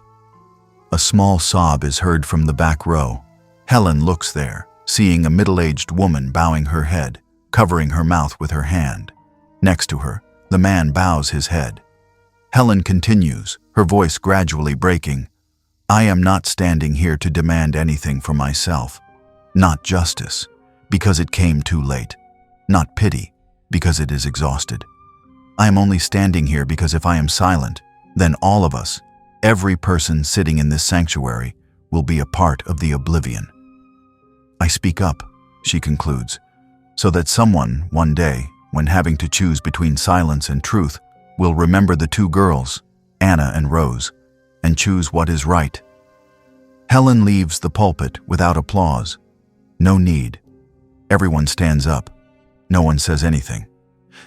A small sob is heard from the back row. Helen looks there, seeing a middle-aged woman bowing her head, covering her mouth with her hand. Next to her, the man bows his head. Helen continues, her voice gradually breaking. I am not standing here to demand anything for myself. Not justice, because it came too late. Not pity, because it is exhausted. I am only standing here because if I am silent, then all of us, every person sitting in this sanctuary, will be a part of the oblivion. I speak up, she concludes, so that someone, one day, when having to choose between silence and truth, will remember the two girls, Anna and Rose, and choose what is right. Helen leaves the pulpit without applause. No need. Everyone stands up. No one says anything.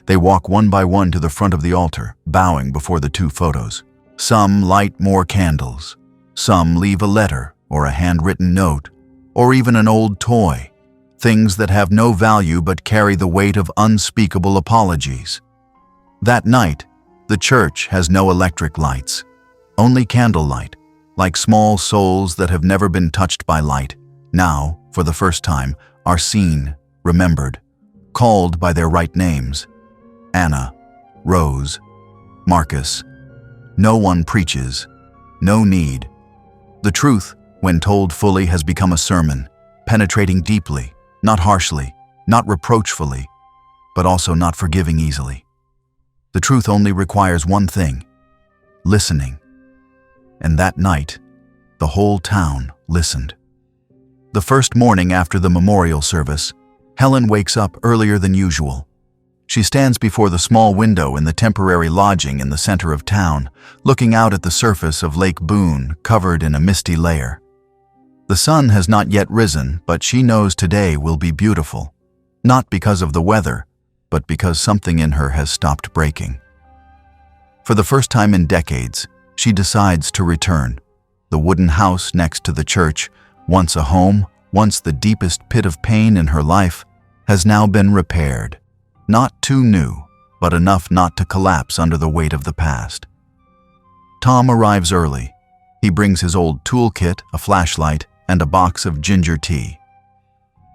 They walk one by one to the front of the altar, bowing before the two photos. Some light more candles. Some leave a letter or a handwritten note, or even an old toy, things that have no value but carry the weight of unspeakable apologies. That night, the church has no electric lights, only candlelight, like small souls that have never been touched by light, now, for the first time, are seen, remembered, called by their right names. Anna, Rose, Marcus. No one preaches, no need. The truth, when told fully, has become a sermon, penetrating deeply, not harshly, not reproachfully, but also not forgiving easily. The truth only requires one thing: listening. And that night, the whole town listened. The first morning after the memorial service, Helen wakes up earlier than usual. She stands before the small window in the temporary lodging in the center of town, looking out at the surface of Lake Boone covered in a misty layer. The sun has not yet risen, but she knows today will be beautiful, not because of the weather, but because something in her has stopped breaking. For the first time in decades, she decides to return. The wooden house next to the church, once a home, once the deepest pit of pain in her life, has now been repaired. Not too new, but enough not to collapse under the weight of the past. Tom arrives early. He brings his old toolkit, a flashlight, and a box of ginger tea.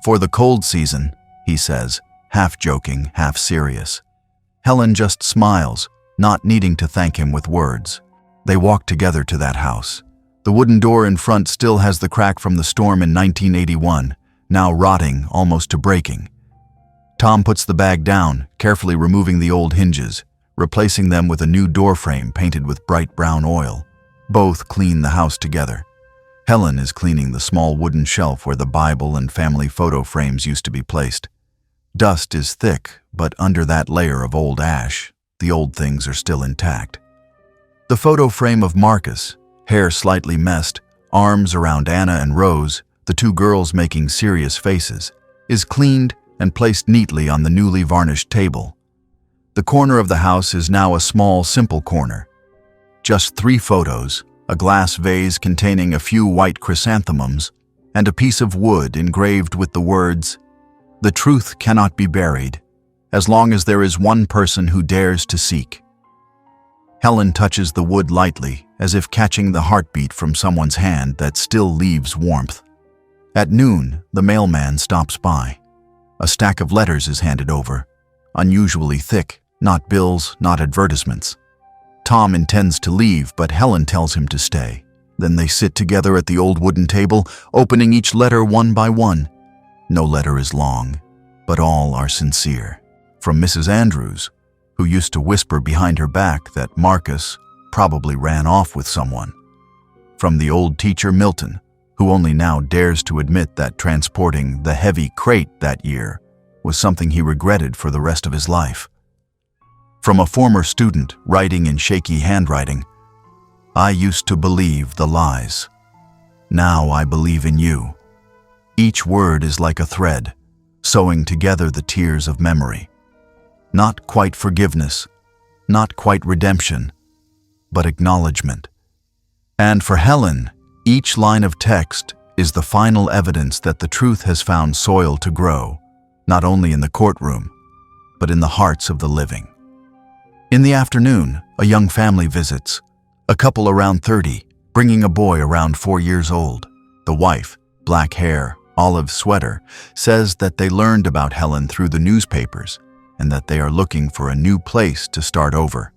For the cold season, he says, half joking, half serious. Helen just smiles, not needing to thank him with words. They walk together to that house. The wooden door in front still has the crack from the storm in 1981, now rotting almost to breaking. Tom puts the bag down, carefully removing the old hinges, replacing them with a new door frame painted with bright brown oil. Both clean the house together. Helen is cleaning the small wooden shelf where the Bible and family photo frames used to be placed. Dust is thick, but under that layer of old ash, the old things are still intact. The photo frame of Marcus, hair slightly messed, arms around Anna and Rose, the two girls making serious faces, is cleaned and placed neatly on the newly varnished table. The corner of the house is now a small, simple corner. Just 3 photos, a glass vase containing a few white chrysanthemums, and a piece of wood engraved with the words, "The truth cannot be buried, as long as there is one person who dares to seek." Helen touches the wood lightly, as if catching the heartbeat from someone's hand that still leaves warmth. At noon, the mailman stops by. A stack of letters is handed over, unusually thick, not bills, not advertisements. Tom intends to leave, but Helen tells him to stay. Then they sit together at the old wooden table, opening each letter one by one. No letter is long, but all are sincere. From Mrs. Andrews, who used to whisper behind her back that Marcus probably ran off with someone. From the old teacher Milton, who only now dares to admit that transporting the heavy crate that year was something he regretted for the rest of his life. From a former student writing in shaky handwriting, "I used to believe the lies. Now I believe in you." Each word is like a thread, sewing together the tears of memory. Not quite forgiveness, not quite redemption, but acknowledgement. And for Helen, each line of text is the final evidence that the truth has found soil to grow, not only in the courtroom, but in the hearts of the living. In the afternoon, a young family visits. A couple around 30, bringing a boy around 4 years old. The wife, black hair, olive sweater, says that they learned about Helen through the newspapers and that they are looking for a new place to start over.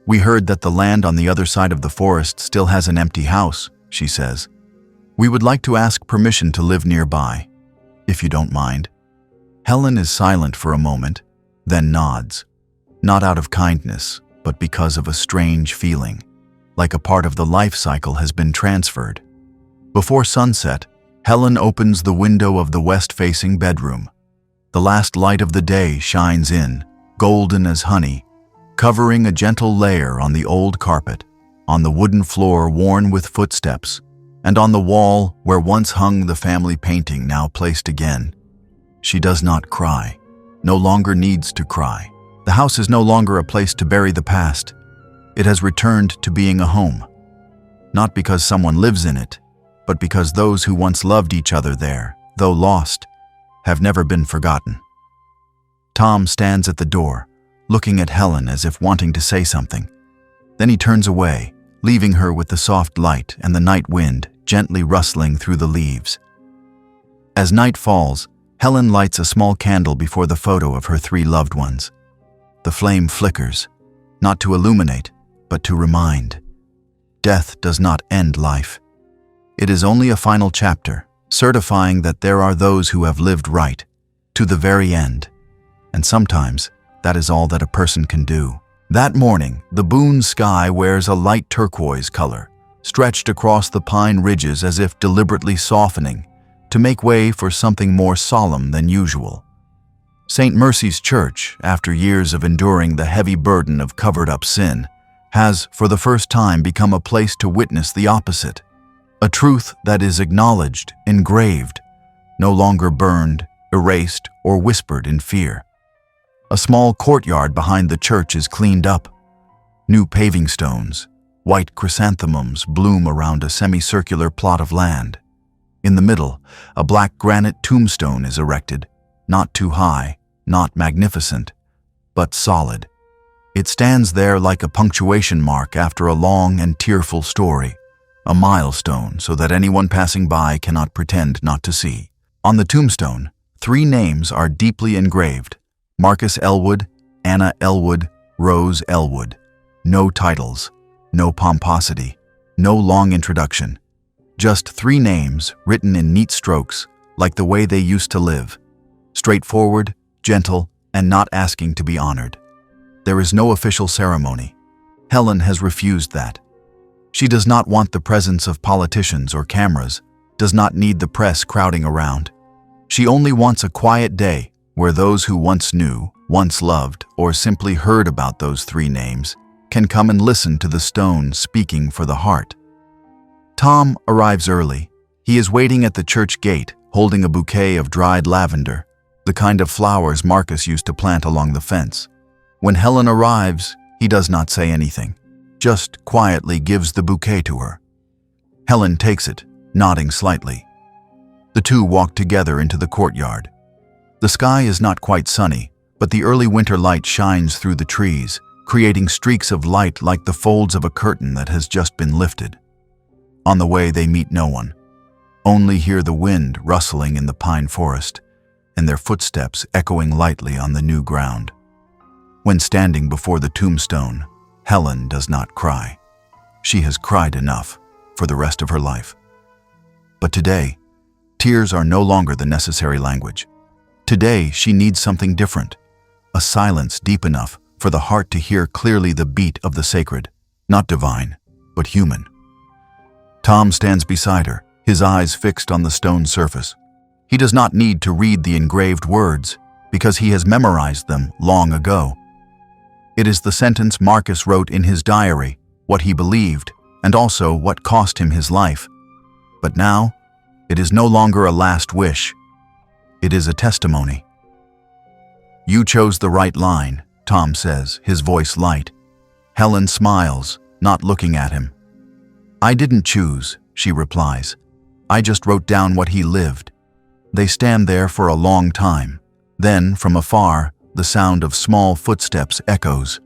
"We heard that the land on the other side of the forest still has an empty house," she says. "We would like to ask permission to live nearby, if you don't mind." Helen is silent for a moment, then nods, not out of kindness, but because of a strange feeling, like a part of the life cycle has been transferred. Before sunset, Helen opens the window of the west-facing bedroom. The last light of the day shines in, golden as honey, covering a gentle layer on the old carpet, on the wooden floor worn with footsteps, and on the wall where once hung the family painting now placed again. She does not cry, no longer needs to cry. The house is no longer a place to bury the past. It has returned to being a home. Not because someone lives in it, but because those who once loved each other there, though lost, have never been forgotten. Tom stands at the door, looking at Helen as if wanting to say something. Then he turns away, leaving her with the soft light and the night wind gently rustling through the leaves. As night falls, Helen lights a small candle before the photo of her 3 loved ones. The flame flickers, not to illuminate, but to remind. Death does not end life. It is only a final chapter, certifying that there are those who have lived right, to the very end. And sometimes, that is all that a person can do. That morning, the Boone sky wears a light turquoise color, stretched across the pine ridges as if deliberately softening, to make way for something more solemn than usual. St. Mercy's Church, after years of enduring the heavy burden of covered-up sin, has, for the first time, become a place to witness the opposite. A truth that is acknowledged, engraved, no longer burned, erased, or whispered in fear. A small courtyard behind the church is cleaned up. New paving stones, white chrysanthemums bloom around a semicircular plot of land. In the middle, a black granite tombstone is erected, not too high, not magnificent, but solid. It stands there like a punctuation mark after a long and tearful story, a milestone so that anyone passing by cannot pretend not to see. On the tombstone, 3 names are deeply engraved: Marcus Elwood, Anna Elwood, Rose Elwood. No titles, no pomposity, no long introduction. Just 3 names written in neat strokes, like the way they used to live. Straightforward, gentle, and not asking to be honored. There is no official ceremony. Helen has refused that. She does not want the presence of politicians or cameras, does not need the press crowding around. She only wants a quiet day where those who once knew, once loved, or simply heard about those 3 names can come and listen to the stone speaking for the heart. Tom arrives early. He is waiting at the church gate, holding a bouquet of dried lavender, the kind of flowers Marcus used to plant along the fence. When Helen arrives, he does not say anything, just quietly gives the bouquet to her. Helen takes it, nodding slightly. The two walk together into the courtyard. The sky is not quite sunny, but the early winter light shines through the trees, creating streaks of light like the folds of a curtain that has just been lifted. On the way, they meet no one. Only hear the wind rustling in the pine forest, and their footsteps echoing lightly on the new ground. When standing before the tombstone, Helen does not cry. She has cried enough for the rest of her life. But today, tears are no longer the necessary language. Today, she needs something different, a silence deep enough for the heart to hear clearly the beat of the sacred, not divine, but human. Tom stands beside her, his eyes fixed on the stone surface. He does not need to read the engraved words because he has memorized them long ago. It is the sentence Marcus wrote in his diary, what he believed, and also what cost him his life. But now, it is no longer a last wish. It is a testimony. "You chose the right line," Tom says, his voice light. Helen smiles, not looking at him. "I didn't choose," she replies. "I just wrote down what he lived." They stand there for a long time. Then, from afar, the sound of small footsteps echoes.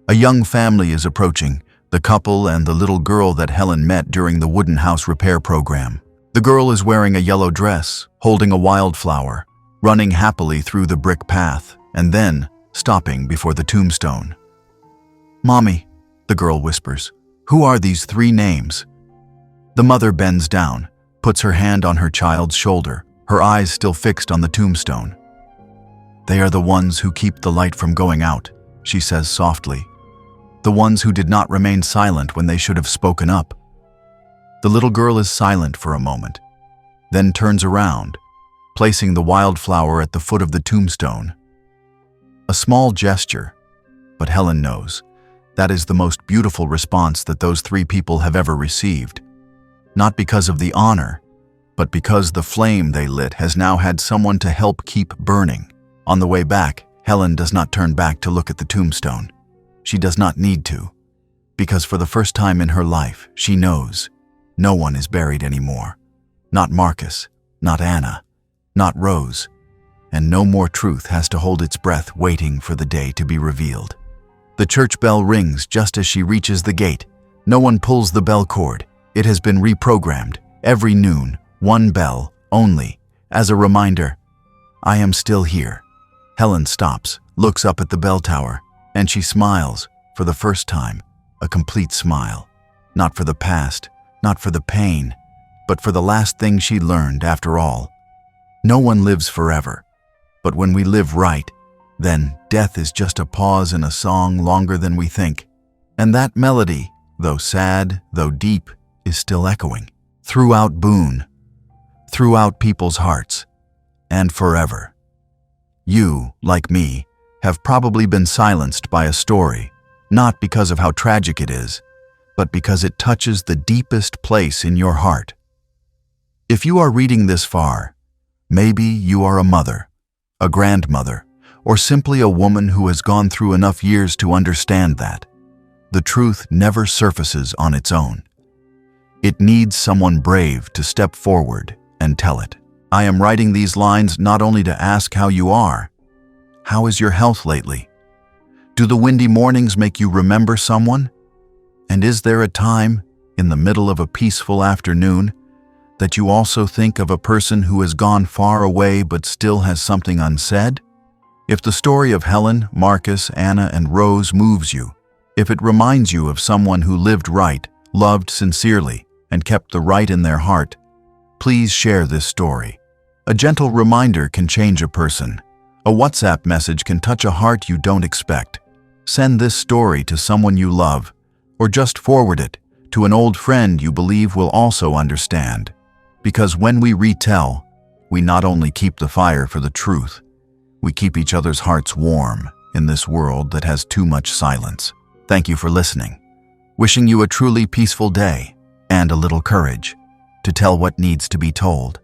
A young family is approaching, the couple and the little girl that Helen met during the wooden house repair program. The girl is wearing a yellow dress, holding a wildflower, running happily through the brick path, and then stopping before the tombstone. "Mommy," the girl whispers, "who are these 3 names?" The mother bends down, puts her hand on her child's shoulder, her eyes still fixed on the tombstone. "They are the ones who keep the light from going out," she says softly. "The ones who did not remain silent when they should have spoken up." The little girl is silent for a moment, then turns around, placing the wildflower at the foot of the tombstone. A small gesture, but Helen knows that is the most beautiful response that those 3 people have ever received. Not because of the honor, but because the flame they lit has now had someone to help keep burning. On the way back, Helen does not turn back to look at the tombstone. She does not need to, because for the first time in her life, she knows no one is buried anymore. Not Marcus, not Anna, not Rose, and no more truth has to hold its breath waiting for the day to be revealed. The church bell rings just as she reaches the gate. No one pulls the bell cord. It has been reprogrammed. Every noon, 1 bell, only, as a reminder, "I am still here." Helen stops, looks up at the bell tower, and she smiles, for the first time, a complete smile. Not for the past, not for the pain, but for the last thing she learned after all. No one lives forever, but when we live right, then death is just a pause in a song longer than we think. And that melody, though sad, though deep, is still echoing throughout Boone, throughout people's hearts, and forever. You, like me, have probably been silenced by a story, not because of how tragic it is, but because it touches the deepest place in your heart. If you are reading this far, maybe you are a mother, a grandmother, or simply a woman who has gone through enough years to understand that the truth never surfaces on its own. It needs someone brave to step forward and tell it. I am writing these lines not only to ask how you are. How is your health lately? Do the windy mornings make you remember someone? And is there a time, in the middle of a peaceful afternoon, that you also think of a person who has gone far away but still has something unsaid? If the story of Helen, Marcus, Anna, and Rose moves you, if it reminds you of someone who lived right, loved sincerely, and kept the right in their heart, please share this story. A gentle reminder can change a person. A WhatsApp message can touch a heart you don't expect. Send this story to someone you love, or just forward it to an old friend you believe will also understand. Because when we retell, we not only keep the fire for the truth, we keep each other's hearts warm in this world that has too much silence. Thank you for listening. Wishing you a truly peaceful day and a little courage to tell what needs to be told.